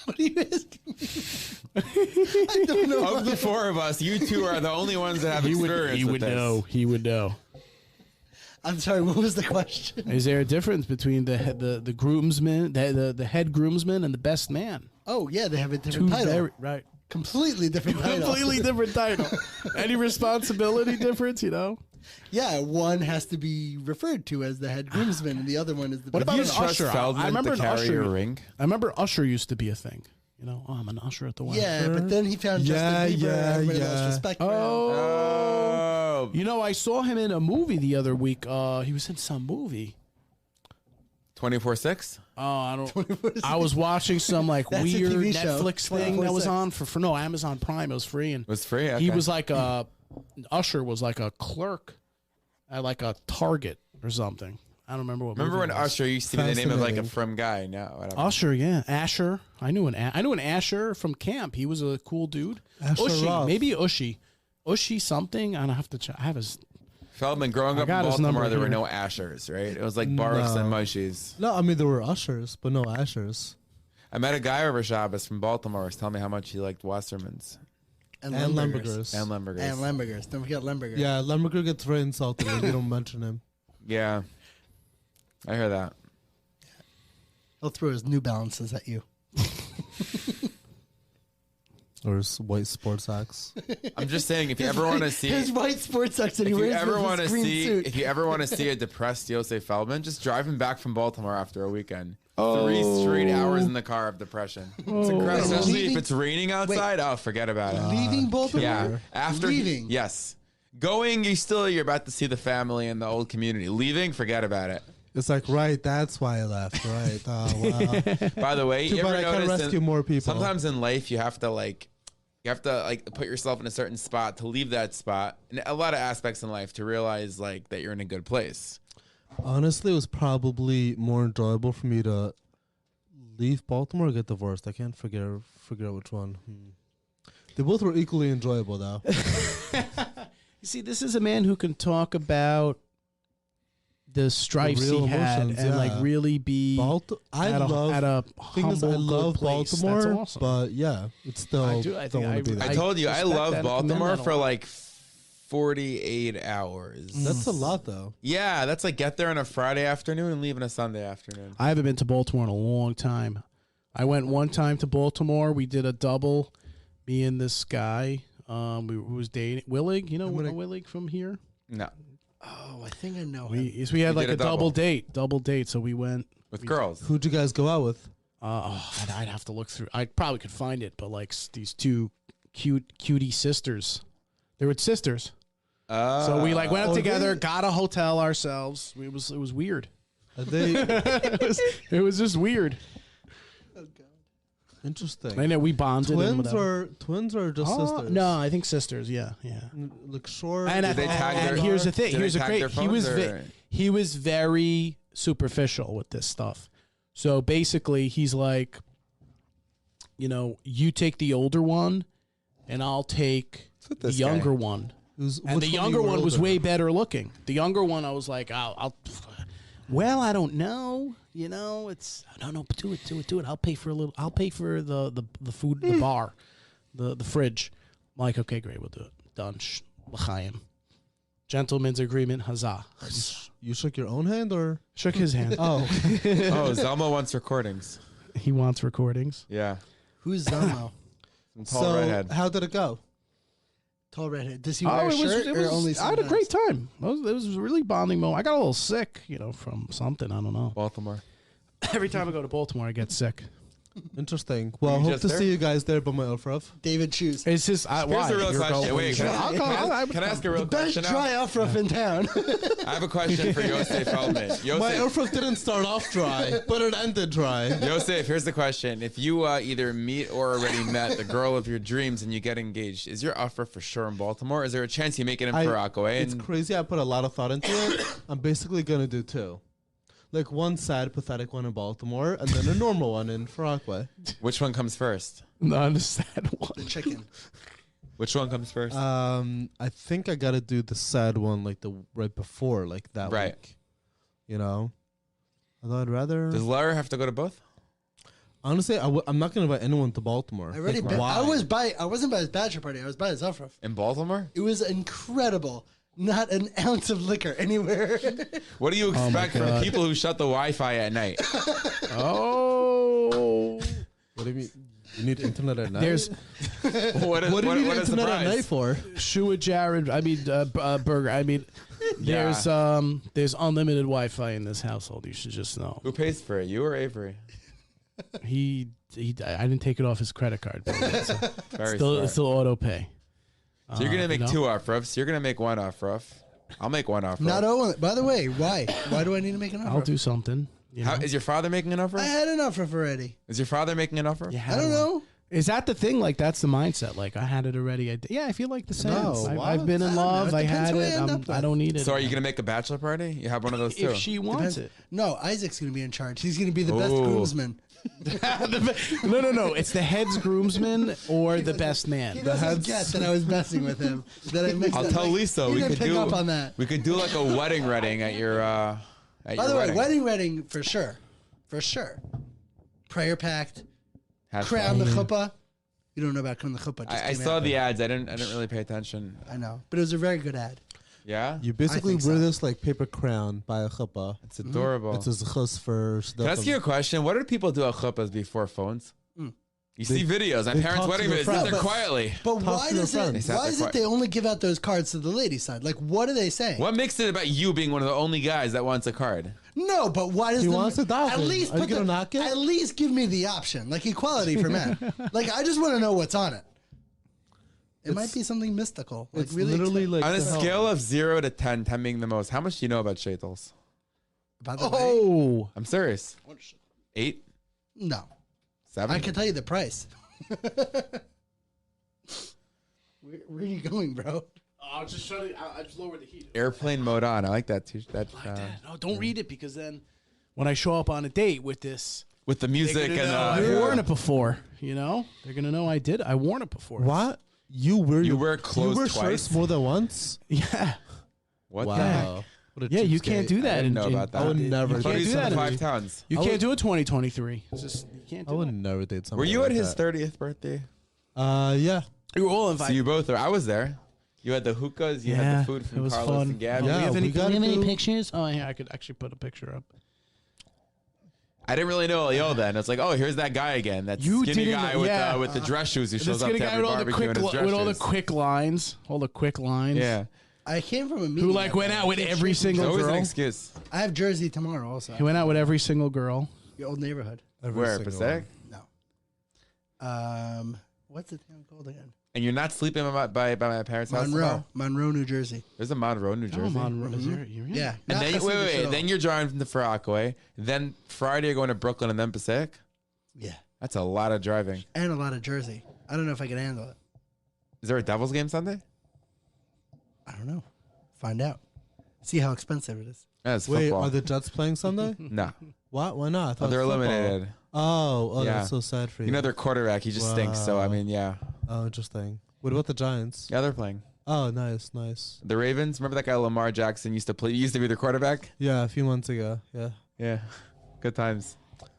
What are you asking me? I don't know. Of the four of us, you two are the only ones that have experience with this. He would know. I'm sorry. What was the question? Is there a difference between the groomsman, the head groomsman, and the best man? Oh yeah, they have a different title. Right. Completely different title. Completely different title. Any responsibility difference? Yeah, one has to be referred to as the head groomsman, and the other one is the. What about You an trust usher? Feldman I remember to an carry usher. your ring? I remember usher used to be a thing. You know, I'm an usher at the Y. Yeah, but then he found Justin Bieber. And everybody lost respect for him. Oh. You know, I saw him in a movie the other week. He was in some movie. 24/6? Oh, I don't. I was watching some like That's a weird TV show. Netflix thing that was 24/6. on for no Amazon Prime. It was free, and It was free? he Okay. was like a Usher was like a clerk at like a Target or something. I don't remember what. Remember movie when it was. Usher used to be the name of like a Fascinating. from guy? No, whatever. Usher, yeah, Asher. I knew an Asher from camp. He was a cool dude. Asher Ushy, Roth. maybe Ushy something. I don't have to check. I have his. Feldman, growing I up in got his Baltimore, number there were here. no Ashers, right? It was like Baruchs and Moshes. No, I mean there were ushers, but no Ashers. I met a guy over Shabbos from Baltimore. He was telling me how much he liked Wasserman's And And Lembergers. Lembergers. and Lembergers. And Lembergers. Don't forget Lemberger. Yeah, Lemberger gets very insulted when you don't mention him. Yeah, I hear that. He'll throw his New Balances at you. Or his white sports socks. I'm just saying, if you ever want to see, his white sports socks that he if you wears ever with want to his green see, suit. if you ever want to see a depressed Yosef Feldman, just drive him back from Baltimore after a weekend. 3 straight hours in the car of depression. It's incredible, especially Leaving- if it's raining outside. Oh, forget about it. Leaving Baltimore? Yeah, after Leaving? yes, going, you're about to see the family and the old community. Leaving, forget about it. It's like, right, that's why I left, right? Oh, wow. By the way, Too you bad ever I can't notice rescue more people. Sometimes in life, you have to put yourself in a certain spot to leave that spot. And a lot of aspects in life to realize like that you're in a good place. Honestly, it was probably more enjoyable for me to leave Baltimore or get divorced. I can't figure out which one. They both were equally enjoyable, though. You see, this is a man who can talk about the strifes real he had emotions, and like yeah. really be I at love. a Thing is, I humble, good love place. Baltimore, That's awesome. but yeah, it's still. I do. I think don't wanna be I- there. I told you, I respect love that and commend Baltimore that a for lot. like 48 hours. That's a lot, though. Yeah, that's like get there on a Friday afternoon and leave on a Sunday afternoon. I haven't been to Baltimore in a long time. I went one time to Baltimore. We did a double. Me and this guy who was dating Willig. You know Willig from here. No, Oh, I think I know him. We had You like did a a double double. date. So we went. with girls. Who'd you guys go out with? I'd have to look through. I probably could find it, but like these two cutie sisters. They were sisters. So we like went up together, got a hotel ourselves. It was weird. Are they It was just weird. interesting? I know we bonded. and Twins or just sisters? No, I think sisters. Yeah. Like short. And, Did they tag their- here's the thing. did they Here's a tag great. their He was phones, or- he was very superficial with this stuff. So basically, he's like, you take the older one, and I'll take the this younger guy. one. Who's- And which the one younger you were one was older? way better looking. The younger one, I was like, well, I don't know. It's no, do it. I'll pay for a little. I'll pay for the food, the bar, the fridge. I'm like, okay, great, we'll do it. Done. L'chaim. Gentleman's agreement. Huzzah. You shook your own hand or? Shook his hand. Oh, Oh, Zelma wants recordings. He wants recordings. Yeah, Who's Zelmo? some tall so redhead. how did it go? Tall redhead. Does he wear a shirt or only I had a sometimes? great time. It was a really bonding moment. I got a little sick, from something. I don't know. Baltimore. Every time I go to Baltimore, I get sick. Interesting. Well, you hope just to there? see you guys there by my Ulfraf. David Shoes. It's just why? Here's the real You're question. going- Wait, can I ask a real Best question? dry off rough in town. I have a question for Yosef Feldman. My Yosef, Ulfraf didn't start off dry, but it ended dry. Yosef, here's the question. If you either meet or already met the girl of your dreams and you get engaged, is your offer for sure in Baltimore? Is there a chance you make it in Rockaway? It's crazy. I put a lot of thought into it. I'm basically going to do two. Like one sad, pathetic one in Baltimore, and then a normal one in Rockaway. Which one comes first? Not a sad one. The chicken. Which one comes first? I think I got to do the sad one like the right before, like that Right. week. Although I'd rather. Does Lara have to go to both? Honestly, I'm not going to invite anyone to Baltimore. I already. Like, why? I wasn't by his bachelor party. I was by his Afraf. In Baltimore? It was incredible. Not an ounce of liquor anywhere. What do you expect from God. people who shut the Wi-Fi at night? Oh. What do you mean? You need internet at night? There's What what do you need a internet at night surprise. for? Shua Jared. Burger. There's unlimited Wi-Fi in this household. You should just know. Who pays for it? You or Avery? I didn't take it off his credit card. But it's still auto pay. So you're gonna make 2 off-roughs. You're gonna make 1 off-rough. I'll make 1 off-rough. Not only. By the way, why? Why do I need to make an offer? I'll do something. How, is your father making an offer? I had an offer already. Is your father making an offer? I don't know. Is that the thing? Like, that's the mindset. Like, I had it already. I feel like the same. I've been in love. I had it. I don't need it. So are you going to make a bachelor party? You have one of those too? If she wants it. No, Isaac's going to be in charge. He's going to be the best groomsman. No. It's the head's groomsman or the best man. He doesn't get that I was messing with him. That I mixed I'll up. tell Lisa. He We didn't could pick do up on that. We could do like a wedding at your. By the way, wedding. wedding for sure. For sure. Prayer pact. Hashtag. Crown the chuppah. You don't know about crown the chuppah. I saw the ads. I didn't really pay attention. I know, but it was a very good ad. Yeah. You basically think wear so. this like paper crown by a chuppah. It's adorable. It's a zechus for. Can I ask you a question? What do people do at chuppahs before phones? You see videos. My parents' wedding videos. They sit there quietly. But why to their is it they only give out those cards to the ladies' side? Like, what are they saying? What makes it about you being one of the only guys that wants a card? No, but why does He the, wants a dolphin. at least Are you put gonna the- knock it? At least give me the option, like equality for men. Like, I just want to know what's on it. It might be something mystical. Like, It's really literally like On a the hell- scale of 0 to 10, 10 being the most, how much do you know about shaitels? By the way, Oh, I'm serious. 8? no, 7? I can tell you the price. Where are you going, bro? I'll just shut it. I just lower the heat. Airplane mode on. I like that too. No, don't read it because then when I show up on a date with this, With the music and I've worn it before. You know, they're gonna know I did. I worn it before. What? You wear clothes you wear twice? shirts more than once? Yeah. What Wow. the heck? What a Yeah, you cheapskate. can't do that. I didn't know about that. I would never. You can't Buddy's do from that. the in- 5 towns. You can't do it 2023. It's just, you can't I do would it. never date someone. Were you like at his that. 30th birthday? Yeah. You were all So invited. you both are. I was there. You had the hookahs. You had the food it from was Carlos fun. and Gabby. Yeah, we have we any, got do we have any to- pictures? Oh, yeah, I could actually put a picture up. I didn't really know Eliyahu then. It's like, oh, here's that guy again. That You skinny didn't- guy yeah. with the dress shoes who This shows up skinny to guy every with all the barbecue quick, in his dress with all the shoes. quick lines, Yeah. I came from a meeting. who like went out with every It's single always an girl. excuse. I have Jersey tomorrow also. He went out with every single girl. Your old neighborhood. Every Where? single Passaic? No. What's the town called again? And you're not sleeping by my parents' house tomorrow? Monroe, New Jersey. There's a Monroe, New Jersey. Is there, you really? Yeah. And not then Hasidic at wait. all. Then you're driving to Rockaway. Then Friday you're going to Brooklyn and then Passaic. Yeah. That's a lot of driving. And a lot of Jersey. I don't know if I can handle it. Is there a Devils game Sunday? I don't know. Find out. See how expensive it is. That's Wait, football. are the Jets playing Sunday? No. What? Why not? I Oh, thought they're it was football. eliminated. Oh, Yeah. that's so sad for you. You know their quarterback. He just stinks. So I Wow. mean, yeah. Oh, interesting. What about the Giants? Yeah, they're playing. Oh, nice. The Ravens. Remember that guy Lamar Jackson used to play? Used to be their quarterback. Yeah, a few months ago. Yeah. Yeah. Good times.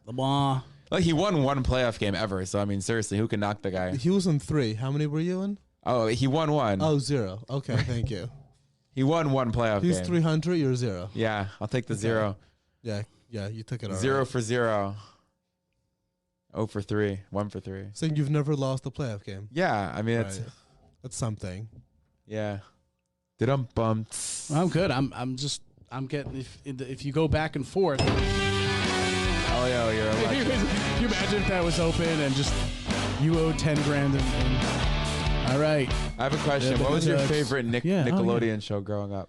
Lamar. Like he won one playoff game ever. So I mean, seriously, who can knock the guy? He was in 3. How many were you in? Oh, he won one. Oh, 0. Okay, thank you. He won one playoff He's game. 300. You're 0. Yeah, I'll take the 0. Yeah, you took it. All 0 right. for 0. 0 for 3. 1 for 3. Saying you've never lost a playoff game. Yeah, I mean it's Right. That's something. yeah. Dum. I'm good. I'm getting if you go back and forth. Oh yeah, you're electric. Can you imagine if that was open and just you owed 10 grand and all right. I have a question. Yeah, What was your but- favorite Yeah, oh, Nickelodeon show growing up?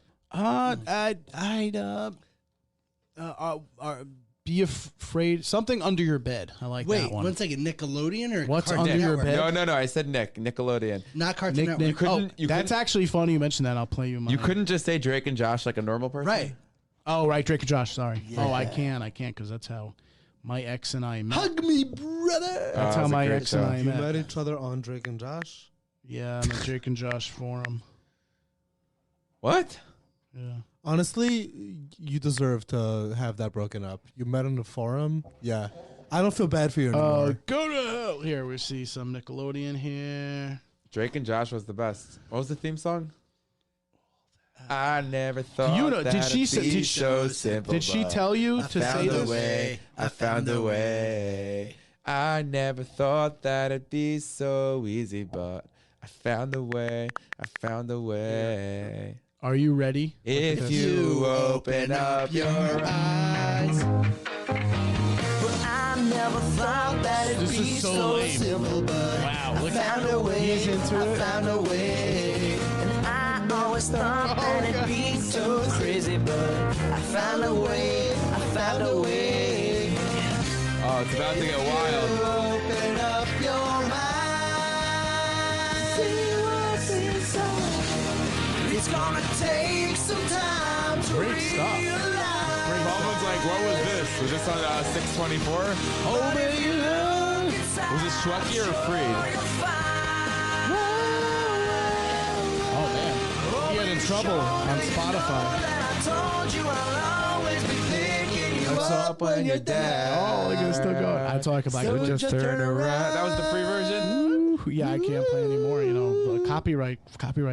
Be afraid. Something under your bed. I like Wait, that one. one second. Nickelodeon or What's Cartoon under your Network? bed? No. I said Nickelodeon. Not Cartoon Network. Nick. couldn't- Oh, you that's couldn't- actually funny you mentioned that. I'll play you my. You couldn't just say Drake and Josh like a normal person. Right. Oh, right, Drake and Josh. Sorry. Oh, I can because that's how my ex and I met. Hug me, brother. That's that how was a my great ex and show. I You met met. each other on Drake and Josh? Yeah, I'm a Drake and Josh forum. What? Yeah. Honestly, you deserve to have that broken up. You met on the forum? Yeah. I don't feel bad for you anymore. Go to hell. Here we see some Nickelodeon here. Drake and Josh was the best. What was the theme song? I never thought You know, that did she it'd say- be did- so simple. Did she but tell you I to say found a this? way. I found a way. I never thought that it'd be so easy, but I found a way. I found a way. Are you ready? If you open up your eyes. Well, I'm never thought that it'd This be is so so lame. simple, but Wow, look found a way. He's into I it. found a way. And I always thought that it'd be so crazy, but I found a way. I found a way. Oh, it's about to get wild. Open up your mind. See what's inside. It's gonna take some time to Great stuff. realize. Baldwin's like, what was this? Was this on 624? Oh, baby, love. Was it Schwecky or Freed? Oh, man. He got in trouble on Spotify. What's up when you're down? Oh, look at it still going. I talk about it. Just turn around. That was the free version? Ooh, yeah, I can't play anymore. You know, copyright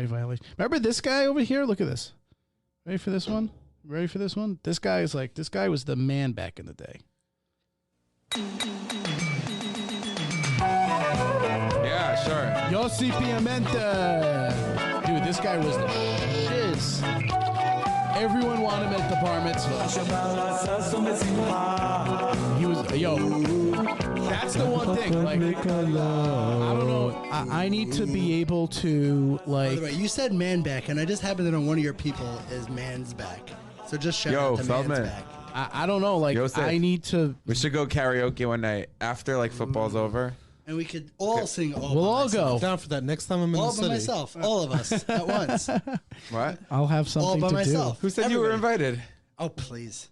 violation. Remember this guy over here? Look at this. Ready for this one? Ready for this one? This guy was the man back in the day. Yeah, sure. Yossi Piamenta. Dude, this guy was the shiz. Everyone wanted him at the bar mitzvah. He was, that's the one thing. Like, I don't know. I need to be able to, By the like, way, you said man back, and I just happened to know one of your people is man's back. So just shout Yo, out to Feldman. man's back. I don't know. Like, Yosef. I need to. We should go karaoke one night after like football's over. And we could all sing all We'll by all myself. go. Down for that next time I'm in All the by city. myself. All of us at once. What? I'll have All something by to myself. Who said you were Everybody. invited? Oh, please.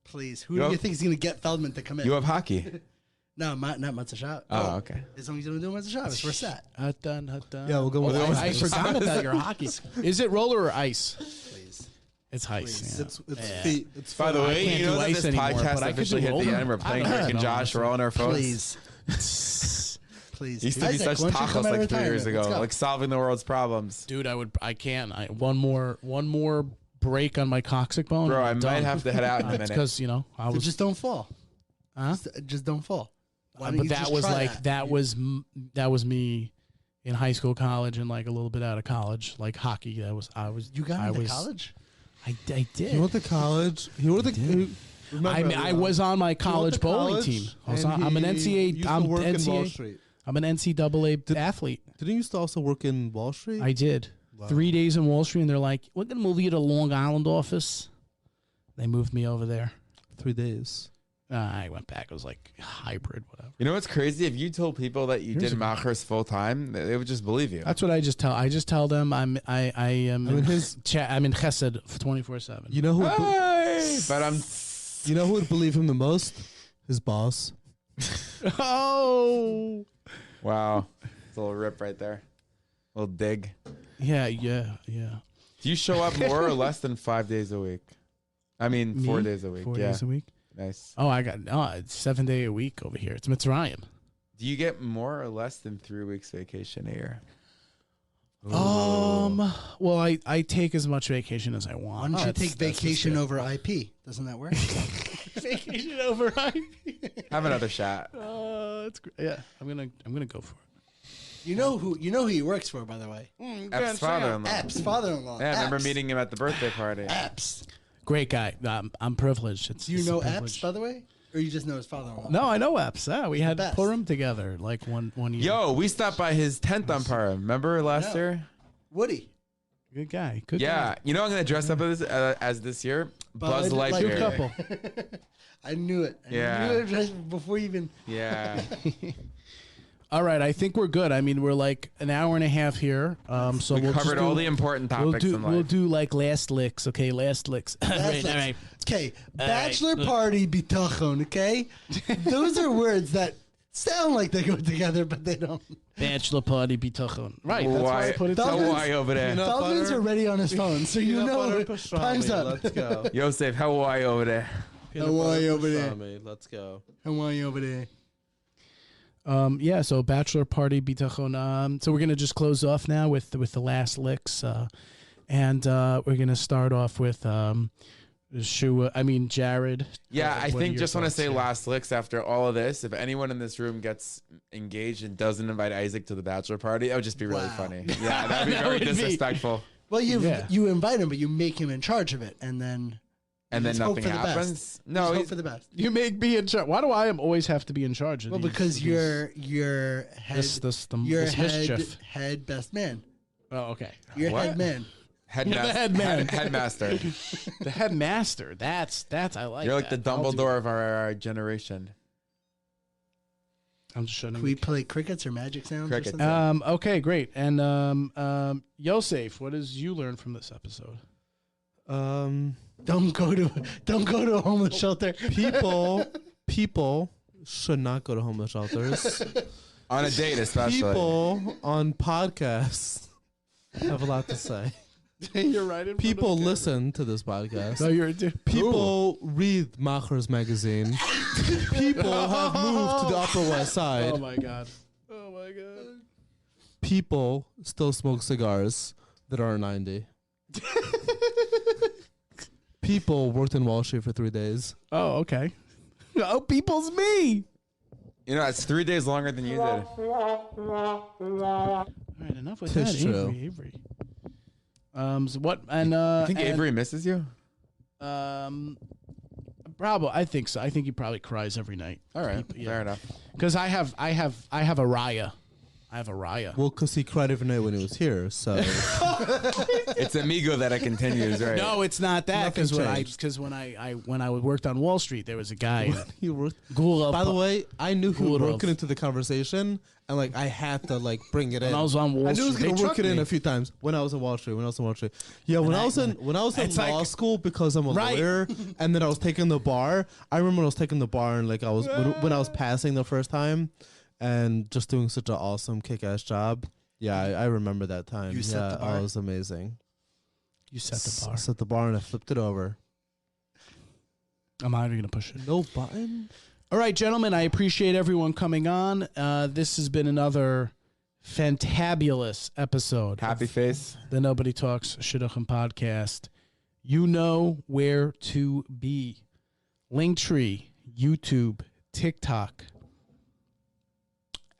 Please. Who You do you have- think is going to get Feldman to come in? You have hockey. No, not Matzah Shabbos. Oh, okay. As long as you don't do Matzah Shabbos, we're set. do. Hut done. Yeah, we'll go with I forgot about your hockey. Is it roller or ice? Please. It's ice. Please. Yeah. It's feet. It's By the I way, can't you do know that ice this anymore, podcast but I could officially do hit the roller. end. We're I playing don't Rick and know, Josh. We're all on our phones. Please. Please. Used to be Isaac, such why don't you come tacos out of like 3 years retirement? ago, Let's go. like solving the world's problems. Dude, I can't. One more break on my coccyx bone. Bro, and I I'm might done. have to head out in a It's minute. because I So was. just don't fall. Huh? Just don't fall. Why don't But you that just was try like that was me in high school, college, and like a little bit out of college, like hockey. You got into college? I He did. went to college. He went to. I was on my college bowling team. I'm an NCAA. I'm Wall NCAA. Street. I'm an NCAA athlete. Didn't you used to also work in Wall Street? I did. Wow. 3 days in Wall Street, and they're like, "We're gonna move you to Long Island office." They moved me over there. 3 days. I went back. It was like hybrid, whatever. You know what's crazy? If you told people that you Here's did machers full time, they would just believe you. That's what I just tell. I just tell them I am. I mean, his. I'm in Chesed 24/7. You know who? Would Hey, but I'm. you know who would believe him the most? His boss. Oh. Wow. It's a little rip right there. A little dig. Yeah. Do you show up more or less than 5 days a week? I mean, Me? 4 days a week. 4 yeah. days a week. Nice. Oh, it's 7 day a week over here. It's Mitzrayim. Do you get more or less than 3 weeks vacation a year? Well, I take as much vacation as I Why want. don't you take vacation over IP? Doesn't that work? vacation over Have another shot. That's great. Yeah, I'm gonna go for it. You know who he works for, by the way. Epps' father-in-law. Epps, father-in-law. Yeah, I remember Epps. meeting him at the birthday party. Epps. Great guy. I'm privileged. Do you it's a know privilege. Epps, by the way? Or you just know his father-in-law? No, I know Epps. Yeah, we had best. Purim together like one year. Yo, we stopped by his tent on Purim. Remember last No. year? Woody. Good guy. Good Yeah. guy. You know I'm going to dress up as this year? Buzz Bud Lightyear. Good couple. I knew it. I Yeah. knew it just before you even. Yeah. All right, I think we're good. I mean, we're like an hour and a half here. So We we'll covered just all do, the important topics in life. We'll do like last licks. Okay, last licks. All right, all right. Okay, bachelor party bitachon. Okay, those are words that sound like they go together, but they don't. Bachelor party bitachon. Right. That's why I put it. Feldman's- together. Hawaii over there. Peanut Feldman's butter. already on his phone, so you Peanut know butter pastrami. time's up. Let's go. Yosef, Hawaii over there. Peanut Hawaii butter over there. pastrami. Let's go. Hawaii over there. Yeah, so bachelor party bitachon. So we're gonna just close off now with the last licks, and we're gonna start off with Shua. I mean Jared. Yeah, I What are think your just want to thoughts say here? last licks after all of this. If anyone in this room gets engaged and doesn't invite Isaac to the bachelor party, that would just be really Wow. funny. Yeah, that'd be That very would be- disrespectful. Well, Yeah. you invite him, but you make him in charge of it, and then And then Just hope nothing for the best. happens. No, Just hope he's- for the best. You make me in charge. Why do I always have to be in charge of Well, these? because you're head, this mischief. head best man. Oh, okay. You're What? head man. Headmaster. The headmaster. That's I like. You're like the that. I'll do Dumbledore it. of our generation. I'm just shutting. Can we play crickets or magic sounds? Crickets. Or something? Okay, great. And Yosef, what did you learn from this episode? Don't go to a homeless shelter. People should not go to homeless shelters. On a date, especially. People on podcasts have a lot to say. You're right. People listen to this podcast. No, you're. People read Macher's magazine. People have moved to the Upper West Side. Oh my god. Oh my god. People still smoke cigars that are 90. People worked in Wall Street for 3 days. Oh, okay. Oh, people's me. You know, it's 3 days longer than you did. All right, enough with Tis that. true. Avery. So what? And You think Avery misses you? probably. I think so. I think he probably cries every night. All right, Yeah. fair enough. Because I have a Raya. I have a Raya. Well, because he cried every night when he was here, so... It's Amigo that it continues, right? No, it's not that. Nothing changed. Because when I worked on Wall Street, there was a guy. he worked... Gulov. By the way, I knew he was Gulov. working into the conversation, and like I had to like bring it in. When I was on Wall I knew he was Street, gonna they work it trucked in me. a few times when I was in Wall Street. Yeah, when I was in It's law like- school because I'm a Right. lawyer, and then I was taking the bar. I remember when I was taking the bar and like I was when I was passing the first time, and just doing such an awesome kick-ass job. Yeah, I remember that time. You set the bar? Oh, it was amazing. You set the bar. Set the bar and I flipped it over. I'm not even gonna push it. No button. All right, gentlemen, I appreciate everyone coming on. This has been another fantabulous episode. Happy face. The Nobody Talks Shidduchim podcast. You know where to be. Linktree, YouTube, TikTok,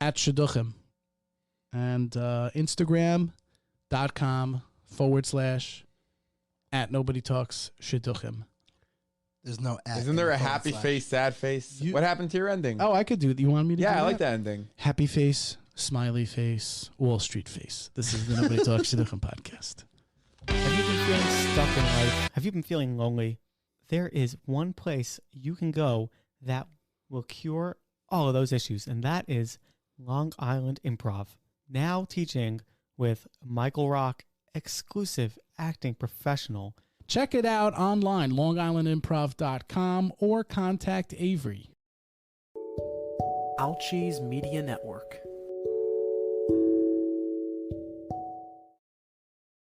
at Shidduchim, and Instagram.com/@ Nobody Talks Shidduchim. There's no. Isn't there a happy face, sad face? What happened to your ending? Oh, I could do it. You want me to do yeah, that? I like that ending. Happy face, smiley face, Wall Street face. This is the Nobody Talks Shidduchim podcast. Have you been feeling stuck in life? Have you been feeling lonely? There is one place you can go that will cure all of those issues, and that is Long Island Improv. Now teaching with Michael Rock, exclusive acting professional. Check it out online, longislandimprov.com, or contact Avery. Ouchies Media Network.